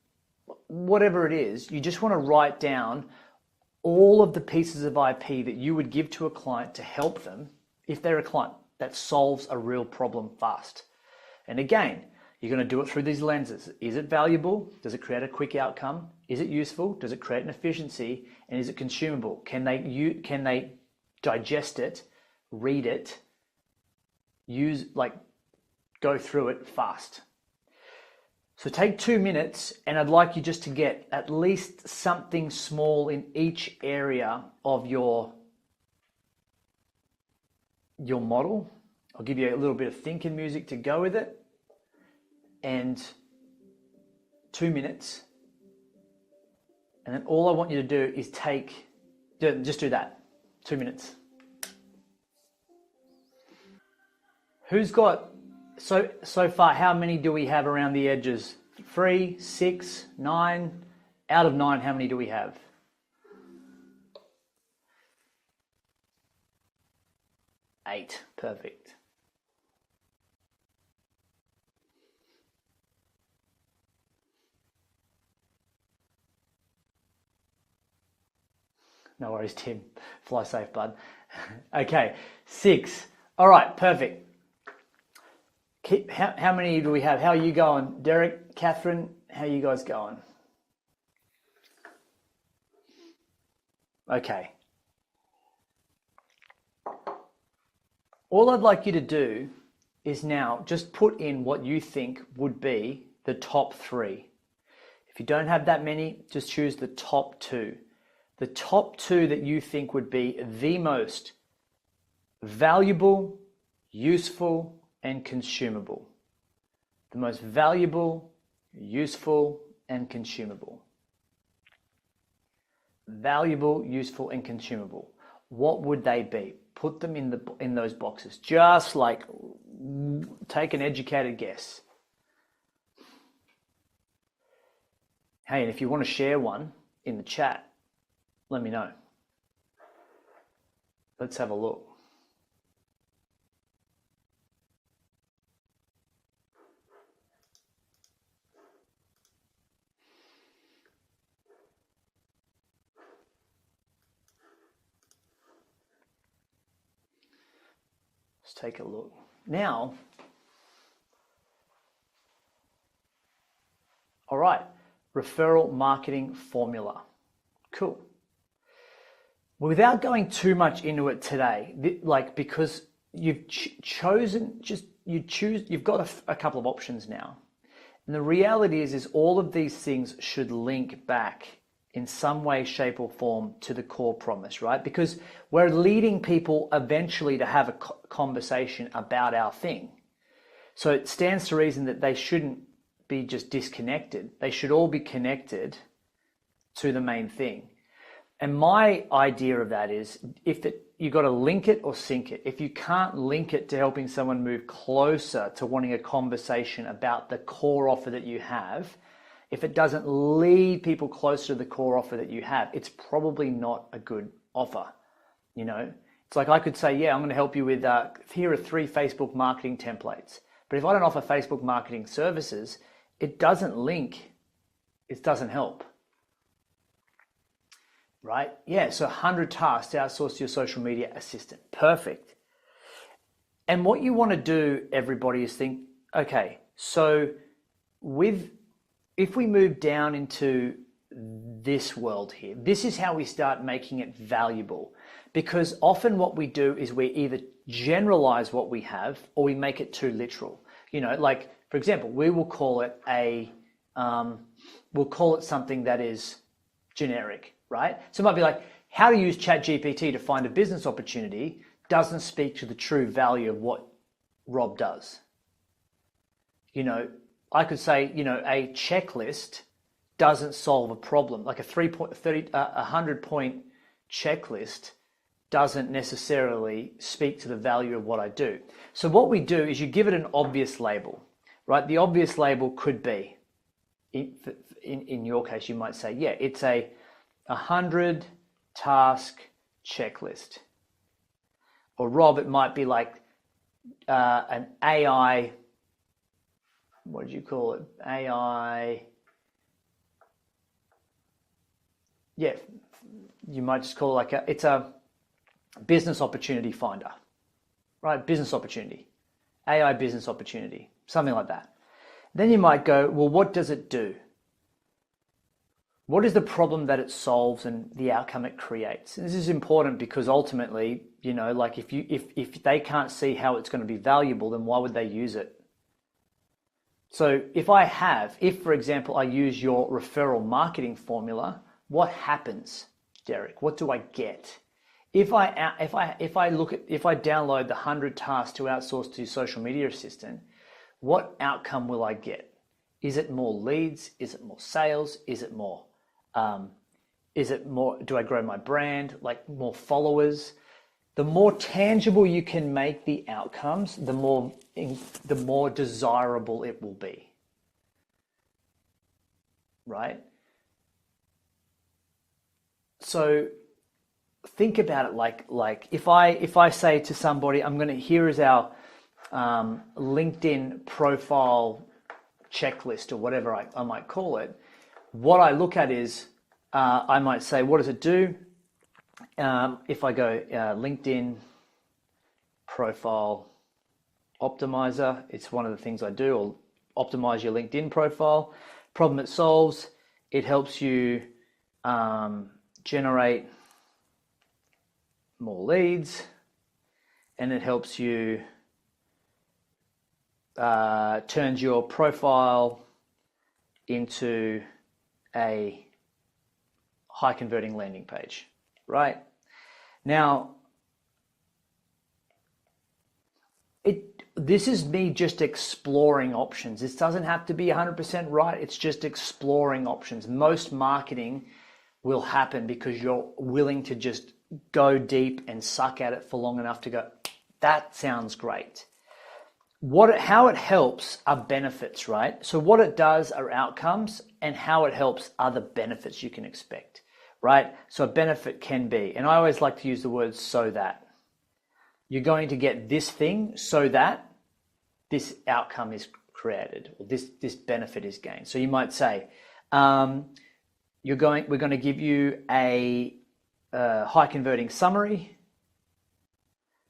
Whatever it is, you just want to write down all of the pieces of IP that you would give to a client to help them if they're a client that solves a real problem fast. And again, you're going to do it through these lenses. Is it valuable? Does it create a quick outcome? Is it useful? Does it create an efficiency? And is it consumable? Can they digest it, read it, go through it fast? So take 2 minutes, and I'd like you just to get at least something small in each area of your model. I'll give you a little bit of thinking music to go with it. And 2 minutes. And then all I want you to do is just do that. 2 minutes. Who's got, so far, how many do we have around the edges? 3, 6, 9. Out of 9, how many do we have? 8. Perfect. No worries, Tim. Fly safe, bud. Okay, 6. All right, perfect. How many do we have? How are you going? Derek, Catherine, how are you guys going? Okay. All I'd like you to do is now just put in what you think would be the top 3. If you don't have that many, just choose the top 2. The top 2 that you think would be the most valuable, useful, and consumable. The most valuable, useful, and consumable. Valuable, useful, and consumable. What would they be? Put them in those boxes. Just like take an educated guess. Hey, and if you want to share one in the chat, let me know. Let's have a look. Let's take a look. Now, all right, referral marketing formula. Cool. Without going too much into it today, because you've chosen, you've got a couple of options now. And the reality is all of these things should link back in some way, shape, or form to the core promise, right? Because we're leading people eventually to have a conversation about our thing. So it stands to reason that they shouldn't be just disconnected. They should all be connected to the main thing. And my idea of that is you got to link it or sync it. If you can't link it to helping someone move closer to wanting a conversation about the core offer that you have, if it doesn't lead people closer to the core offer that you have, it's probably not a good offer. You know, it's like I could say, yeah, I'm going to help you with, here are 3 Facebook marketing templates. But if I don't offer Facebook marketing services, it doesn't link, it doesn't help. Right? Yeah, so 100 tasks to outsource to your social media assistant. Perfect. And what you want to do, everybody, is think, okay, so if we move down into this world here, this is how we start making it valuable. Because often what we do is we either generalize what we have or we make it too literal. You know, like, for example, we will call it something that is generic, right? So it might be like, how to use ChatGPT to find a business opportunity doesn't speak to the true value of what Rob does. You know, I could say, a checklist doesn't solve a problem. Like a 100-point checklist doesn't necessarily speak to the value of what I do. So what we do is you give it an obvious label, right? The obvious label could be, in your case, you might say, yeah, it's a 100 task checklist. Or Rob, it might be like an AI, what did you call it? AI, yeah, you might just call it it's a business opportunity finder, right? Business opportunity, AI business opportunity, something like that. Then you might go, well, what does it do? What is the problem that it solves and the outcome it creates? And this is important because ultimately, like if they can't see how it's going to be valuable, then why would they use it? So if for example, I use your referral marketing formula, what happens, Derek? What do I get? If I download the 100 tasks to outsource to your social media assistant, what outcome will I get? Is it more leads? Is it more sales? Is it more? Do I grow my brand? Like more followers? The more tangible you can make the outcomes, the more desirable it will be. Right? So think about it like if I say to somebody, here is our LinkedIn profile checklist or whatever I might call it. What I look at is I might say, what does it do? If I go LinkedIn profile optimizer, it's one of the things I do, or optimize your LinkedIn profile. Problem it solves, it helps you generate more leads, and it helps you turns your profile into a high converting landing page, right? Now, this is me just exploring options. This doesn't have to be 100% right. It's just exploring options. Most marketing will happen because you're willing to just go deep and suck at it for long enough to go, that sounds great. How it helps are benefits, right? So what it does are outcomes, and how it helps are the benefits you can expect, right? So a benefit can be, and I always like to use the word so that. You're going to get this thing so that this outcome is created, or this benefit is gained. So you might say, we're going to give you a high converting summary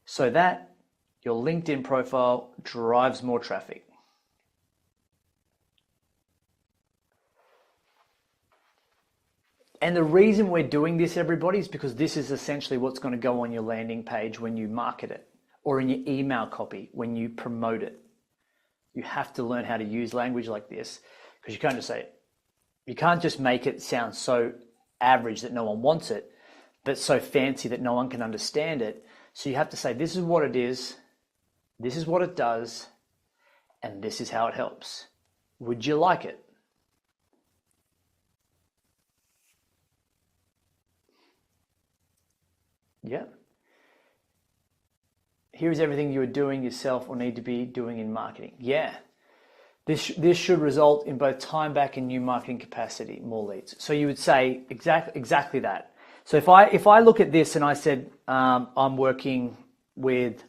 so that your LinkedIn profile drives more traffic. And the reason we're doing this, everybody, is because this is essentially what's going to go on your landing page when you market it, or in your email copy when you promote it. You have to learn how to use language like this, because you can't just say it. You can't just make it sound so average that no one wants it, but so fancy that no one can understand it. So you have to say, this is what it is, this is what it does, and this is how it helps. Would you like it? Yeah. Here's everything you are doing yourself or need to be doing in marketing. Yeah. This should result in both time back and new marketing capacity, more leads. So you would say exactly that. So if I look at this and I said I'm working with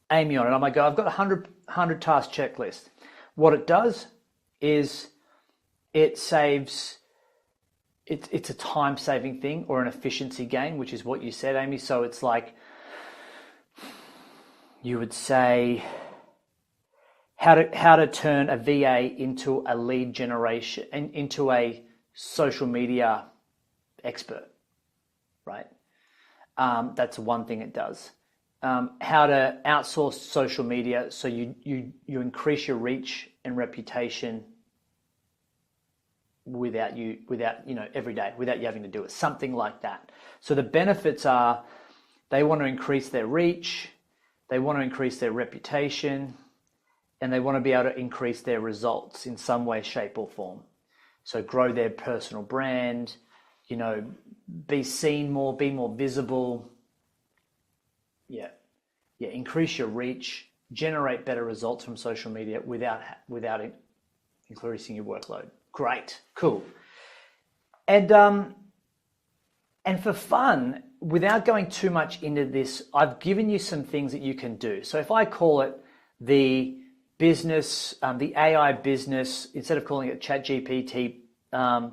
Amy on it, I might go, I've got a 100 task checklist. What it does is it saves. It's a time-saving thing or an efficiency gain, which is what you said, Amy. So it's like you would say how to turn a VA into a lead generation and into a social media expert, right? That's one thing it does. How to outsource social media so you increase your reach and reputation without every day, without you having to do it, something like that. So the benefits are they want to increase their reach, they want to increase their reputation, and they want to be able to increase their results in some way, shape, or form. So grow their personal brand, be seen more, be more visible. Yeah, increase your reach, generate better results from social media without increasing your workload. Great, cool. And for fun, without going too much into this, I've given you some things that you can do. So if I call it the business, the AI business, instead of calling it ChatGPT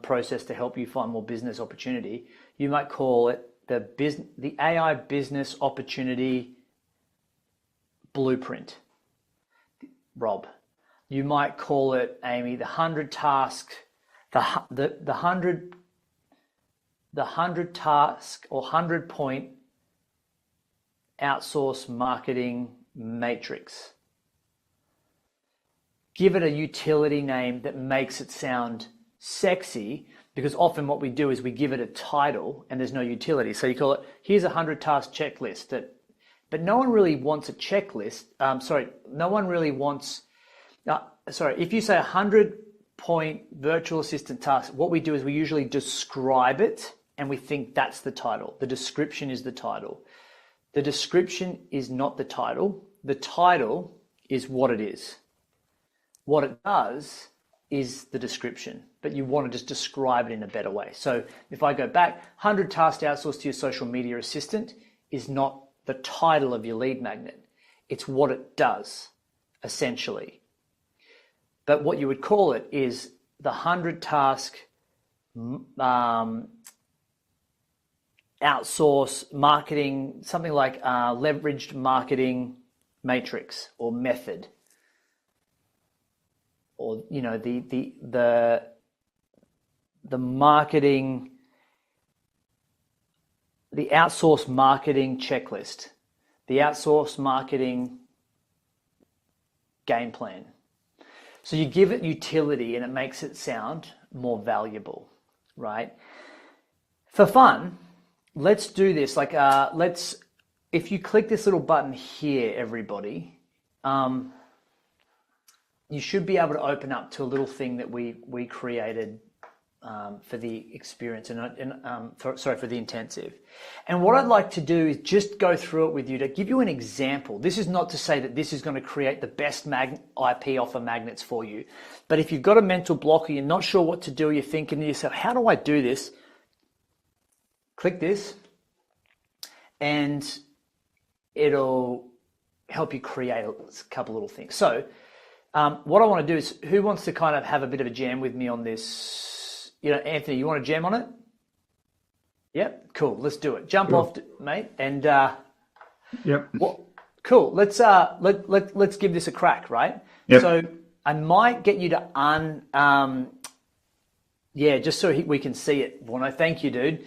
process to help you find more business opportunity, you might call it the AI business opportunity blueprint. Rob, you might call it, Amy, the 100 task, the 100 task or 100 point outsource marketing matrix. Give it a utility name that makes it sound sexy, because often what we do is we give it a title and there's no utility. So you call it, here's a 100 task checklist, but no one really wants a checklist. No one really wants, if you say 100 point virtual assistant task, what we do is we usually describe it and we think that's the title. The description is the title. The description is not the title. The title is what it is. What it does is the description, but you want to just describe it in a better way. So if I go back, 100 tasks to outsource to your social media assistant is not the title of your lead magnet. It's what it does, essentially. But what you would call it is the 100 task outsource marketing, something like leveraged marketing matrix or method, or the marketing, the outsource marketing checklist, the outsource marketing game plan. So you give it utility and it makes it sound more valuable, right? For fun, let's do this. If you click this little button here, everybody, you should be able to open up to a little thing that we created for the experience for the intensive. And what I'd like to do is just go through it with you to give you an example. This is not to say that this is going to create the best IP offer magnets for you, but if you've got a mental block or you're not sure what to do, you're thinking to yourself, how do I do this? Click this and it'll help you create a couple little things. So what I want to do is, who wants to kind of have a bit of a jam with me on this? Anthony, you want to jam on it? Yep, cool. Let's do it. Jump off, mate. And Yep. Cool. Let's give this a crack, right? Yep. So I might get you to just so we can see it. Bono, thank you, dude.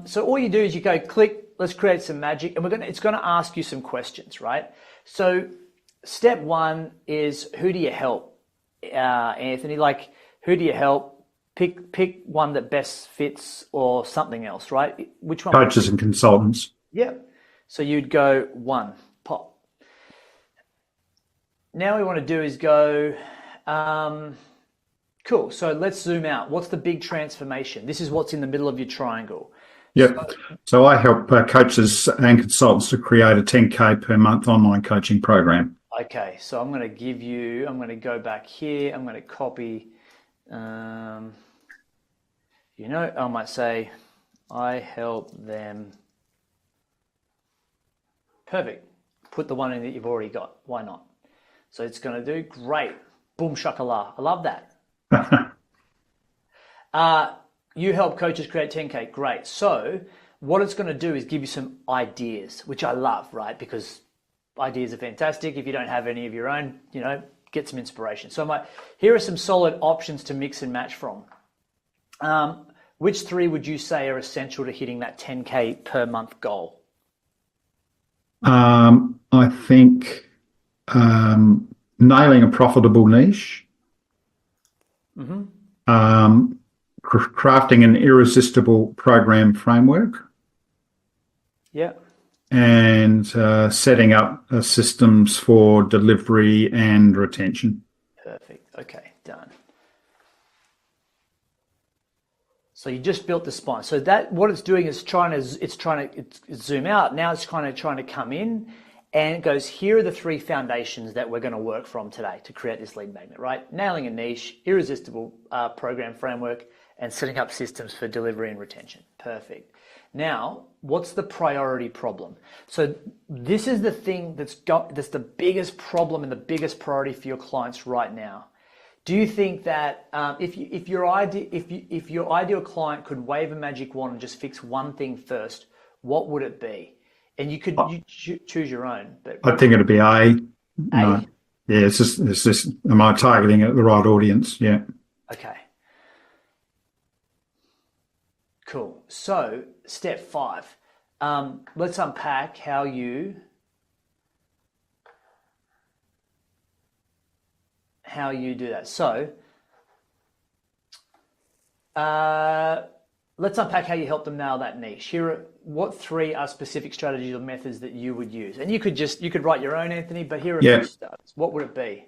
So all you do is you go click. Let's create some magic, and it's going to ask you some questions, right? So step one is, who do you help, Anthony? Like, who do you help? Pick one that best fits, or something else, right? Which one? Coaches and consultants. Yep. So you'd go one, pop. Now what we want to do is go, cool. So let's zoom out. What's the big transformation? This is what's in the middle of your triangle. Yep. So I help coaches and consultants to create a 10K per month online coaching program. Okay. So I'm going to go back here. I'm going to copy, I might say, I help them. Perfect. Put the one in that you've already got. Why not? So it's going to do great. Boom shakala. I love that. You help coaches create 10K. Great. So what it's going to do is give you some ideas, which I love, right? Because ideas are fantastic. If you don't have any of your own, get some inspiration. So here are some solid options to mix and match from. Which three would you say are essential to hitting that 10K per month goal? I think nailing a profitable niche, crafting an irresistible program framework, yeah, and setting up systems for delivery and retention. Perfect. Okay, done. So you just built the spine. So that what it's doing is it's zoom out. Now it's kind of trying to come in, and it goes, here are the 3 foundations that we're going to work from today to create this lead magnet, right? Nailing a niche, irresistible program framework, and setting up systems for delivery and retention. Perfect. Now, what's the priority problem? So this is the thing that's the biggest problem and the biggest priority for your clients right now. Do you think that if your ideal client could wave a magic wand and just fix one thing first, what would it be? And you could choose your own. But I think it'd be A. No. Yeah, it's just. Am I targeting the right audience? Yeah. Okay. Cool. So step 5. Let's unpack how you do that. So let's unpack how you help them nail that niche. Here are what 3 are specific strategies or methods that you would use. And you could write your own, Anthony, but here are a few starts. What would it be?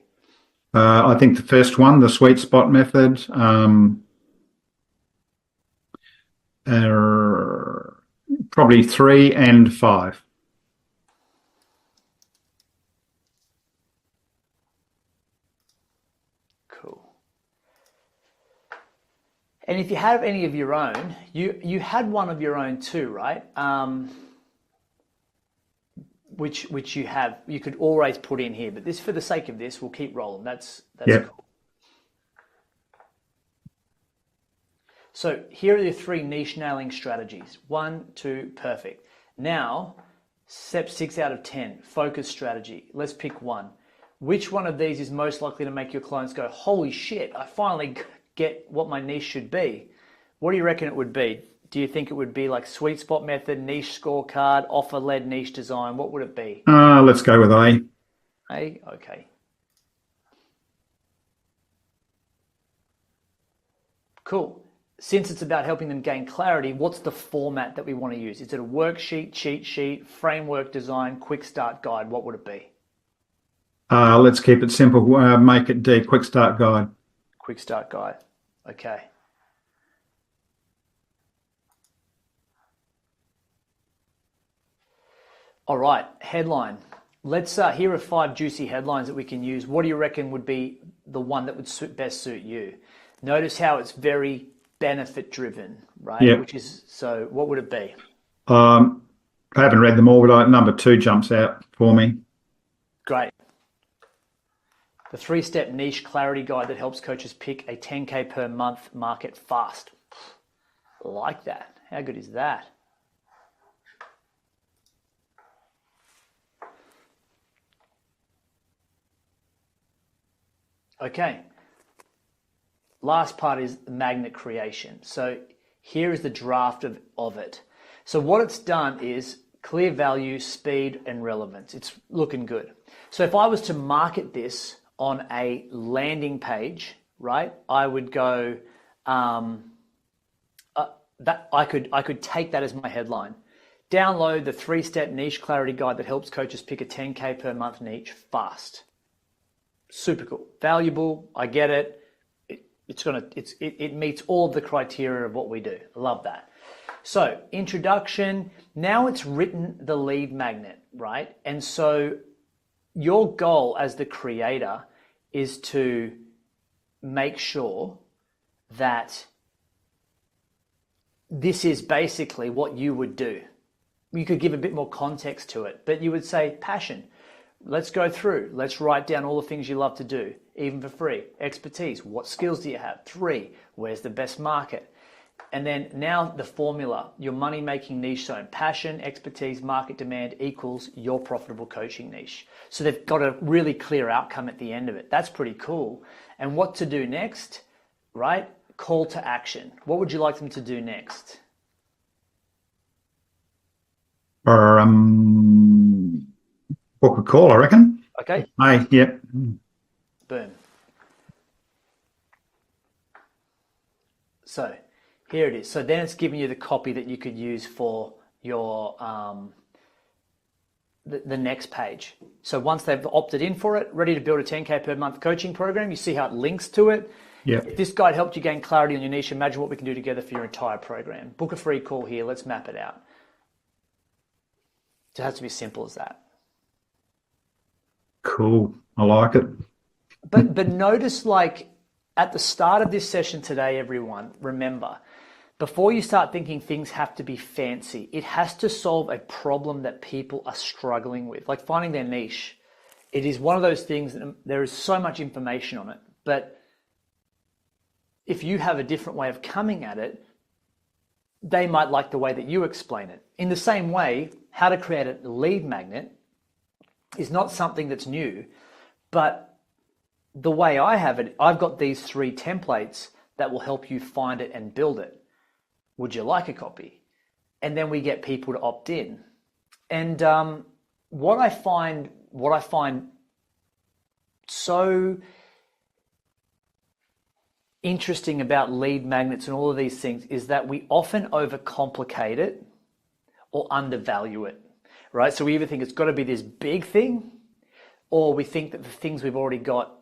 I think the first one, the sweet spot method, probably 3 and 5. And if you have any of your own, you had one of your own too, right? Which you could always put in here, but this, for the sake of this, we'll keep rolling. That's cool. So here are the 3 niche nailing strategies. 1, 2, perfect. Now, step 6 out of 10, focus strategy. Let's pick one. Which one of these is most likely to make your clients go, holy shit, I finally get what my niche should be? What do you reckon it would be? Do you think it would be like sweet spot method, niche scorecard, offer-led niche design? What would it be? Let's go with A. A? Okay. Cool. Since it's about helping them gain clarity, what's the format that we want to use? Is it a worksheet, cheat sheet, framework design, quick start guide? What would it be? Let's keep it simple. Make it D, quick start guide. Quick start guide. Okay. All right, headline. Let's here are 5 juicy headlines that we can use. What do you reckon would be the one that would best suit you? Notice how it's very benefit driven, right? Yeah. Which is, so what would it be? I haven't read them all, but number 2 jumps out for me. Great. The 3-step niche clarity guide that helps coaches pick a 10K per month market fast. Like that. How good is that? Okay. Last part is magnet creation. So here is the draft of it. So what it's done is clear value, speed, and relevance. It's looking good. So if I was to market this on a landing page, right, I would go, that I could take that as my headline. Download the 3-step niche clarity guide that helps coaches pick a 10K per month niche fast. Super cool, valuable. I get it. It meets all of the criteria of what we do. I love that. So introduction. Now it's written the lead magnet, right? And so your goal as the creator is to make sure that this is basically what you would do. You could give a bit more context to it, but you would say passion. Let's go through. Let's write down all the things you love to do, even for free. Expertise. What skills do you have? 3. Where's the best market? And then now the formula, your money-making niche zone. Passion, expertise, market demand equals your profitable coaching niche. So they've got a really clear outcome at the end of it. That's pretty cool. And what to do next, right? Call to action. What would you like them to do next? Book a call, I reckon. Okay. Hey, yep. Boom. So here it is. So then it's giving you the copy that you could use for your the next page. So once they've opted in for it, ready to build a 10K per month coaching program, you see how it links to it. Yeah. If this guide helped you gain clarity on your niche, imagine what we can do together for your entire program. Book a free call here. Let's map it out. It has to be as simple as that. Cool. I like it. But notice, like, at the start of this session today, everyone, remember, before you start thinking things have to be fancy, it has to solve a problem that people are struggling with, like finding their niche. It is one of those things that there is so much information on it, but if you have a different way of coming at it, they might like the way that you explain it. In the same way, how to create a lead magnet is not something that's new, but the way I have it, I've got these 3 templates that will help you find it and build it. Would you like a copy? And then we get people to opt in. And what I find so interesting about lead magnets and all of these things is that we often overcomplicate it or undervalue it, right? So we either think it's got to be this big thing, or we think that the things we've already got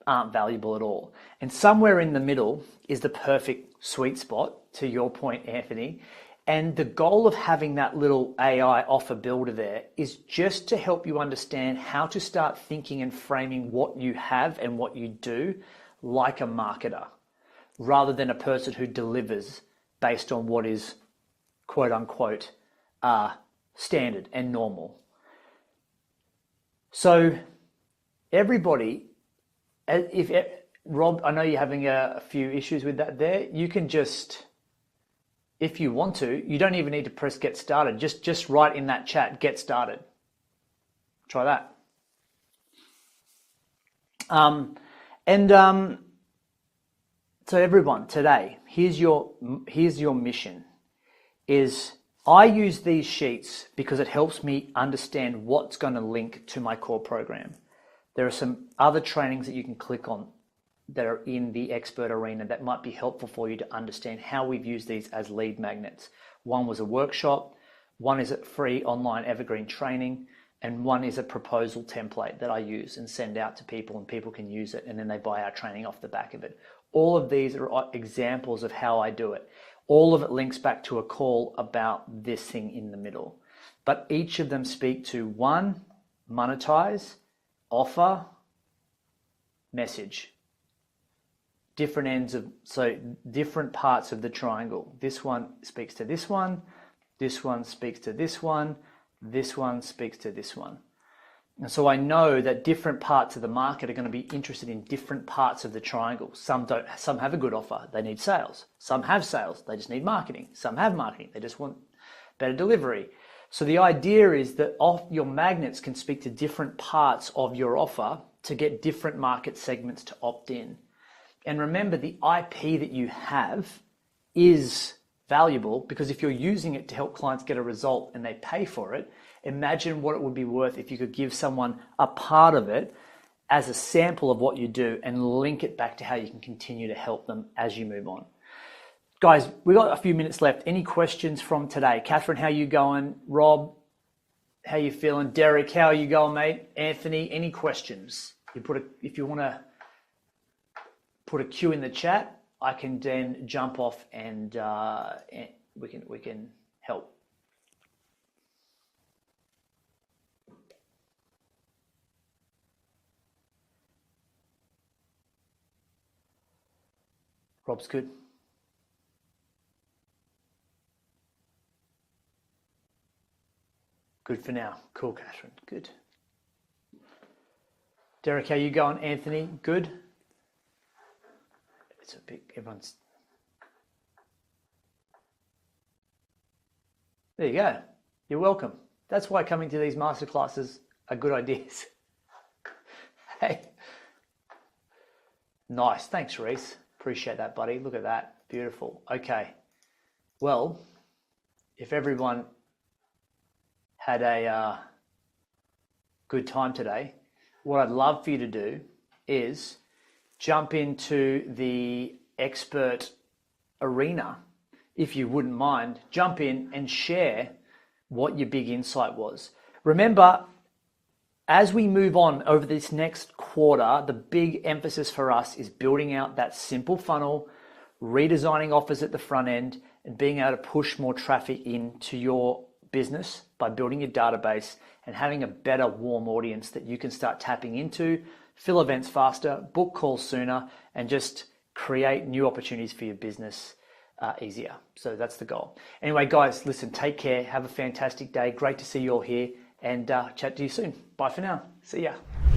aren't valuable at all. And somewhere in the middle is the perfect sweet spot, to your point, Anthony. And the goal of having that little AI offer builder there is just to help you understand how to start thinking and framing what you have and what you do like a marketer, rather than a person who delivers based on what is quote unquote standard and normal. So everybody, if Rob, I know you're having a few issues with that there, you can just, if you want to, you don't even need to press get started. Just write in that chat, get started. Try that. So everyone, today, here's your mission. Is I use these sheets because it helps me understand what's going to link to my core program. There are some other trainings that you can click on that are in the expert arena that might be helpful for you to understand how we've used these as lead magnets. One was a workshop, one is a free online evergreen training, and one is a proposal template that I use and send out to people, and people can use it and then they buy our training off the back of it. All of these are examples of how I do it. All of it links back to a call about this thing in the middle. But each of them speak to one, monetize, offer, message. Different ends of, so different parts of the triangle. This one speaks to this one speaks to this one speaks to this one. And so I know that different parts of the market are going to be interested in different parts of the triangle. Some don't, some have a good offer, they need sales. Some have sales, they just need marketing. Some have marketing, they just want better delivery. So the idea is that your magnets can speak to different parts of your offer to get different market segments to opt in. And remember, the IP that you have is valuable, because if you're using it to help clients get a result and they pay for it, imagine what it would be worth if you could give someone a part of it as a sample of what you do and link it back to how you can continue to help them as you move on. Guys, we've got a few minutes left. Any questions from today? Catherine, how you going? Rob, how you feeling? Derek, how are you going, mate? Anthony, any questions? If you want to put a Q in the chat, I can then jump off and we can help. Rob's good. Good for now. Cool, Catherine. Good. Derek, how you going? Anthony, good? It's a big, everyone's... There you go. You're welcome. That's why coming to these masterclasses are good ideas. Hey. Nice. Thanks, Reese. Appreciate that, buddy. Look at that. Beautiful. Okay. Well, if everyone had a good time today, what I'd love for you to do is jump into the expert arena. If you wouldn't mind, jump in and share what your big insight was. Remember, as we move on over this next quarter, the big emphasis for us is building out that simple funnel, redesigning offers at the front end, and being able to push more traffic into your business by building your database and having a better warm audience that you can start tapping into, fill events faster, book calls sooner, and just create new opportunities for your business easier. So that's the goal. Anyway, guys, listen, take care. Have a fantastic day. Great to see you all here, and chat to you soon. Bye for now. See ya.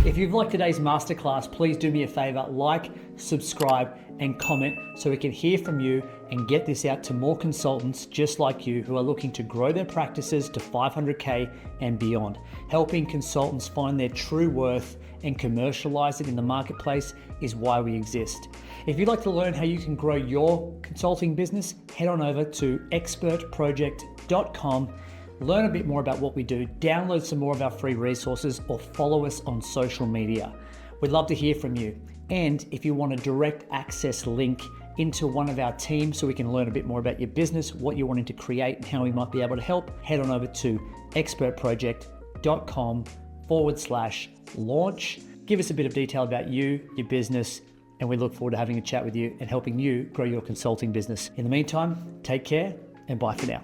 If you've liked today's masterclass, please do me a favor, like, subscribe, and comment so we can hear from you and get this out to more consultants just like you who are looking to grow their practices to 500K and beyond. Helping consultants find their true worth and commercialize it in the marketplace is why we exist. If you'd like to learn how you can grow your consulting business, head on over to expertproject.com. Learn a bit more about what we do, download some more of our free resources, or follow us on social media. We'd love to hear from you. And if you want a direct access link into one of our teams so we can learn a bit more about your business, what you're wanting to create, and how we might be able to help, head on over to expertproject.com/launch. Give us a bit of detail about you, your business, and we look forward to having a chat with you and helping you grow your consulting business. In the meantime, take care and bye for now.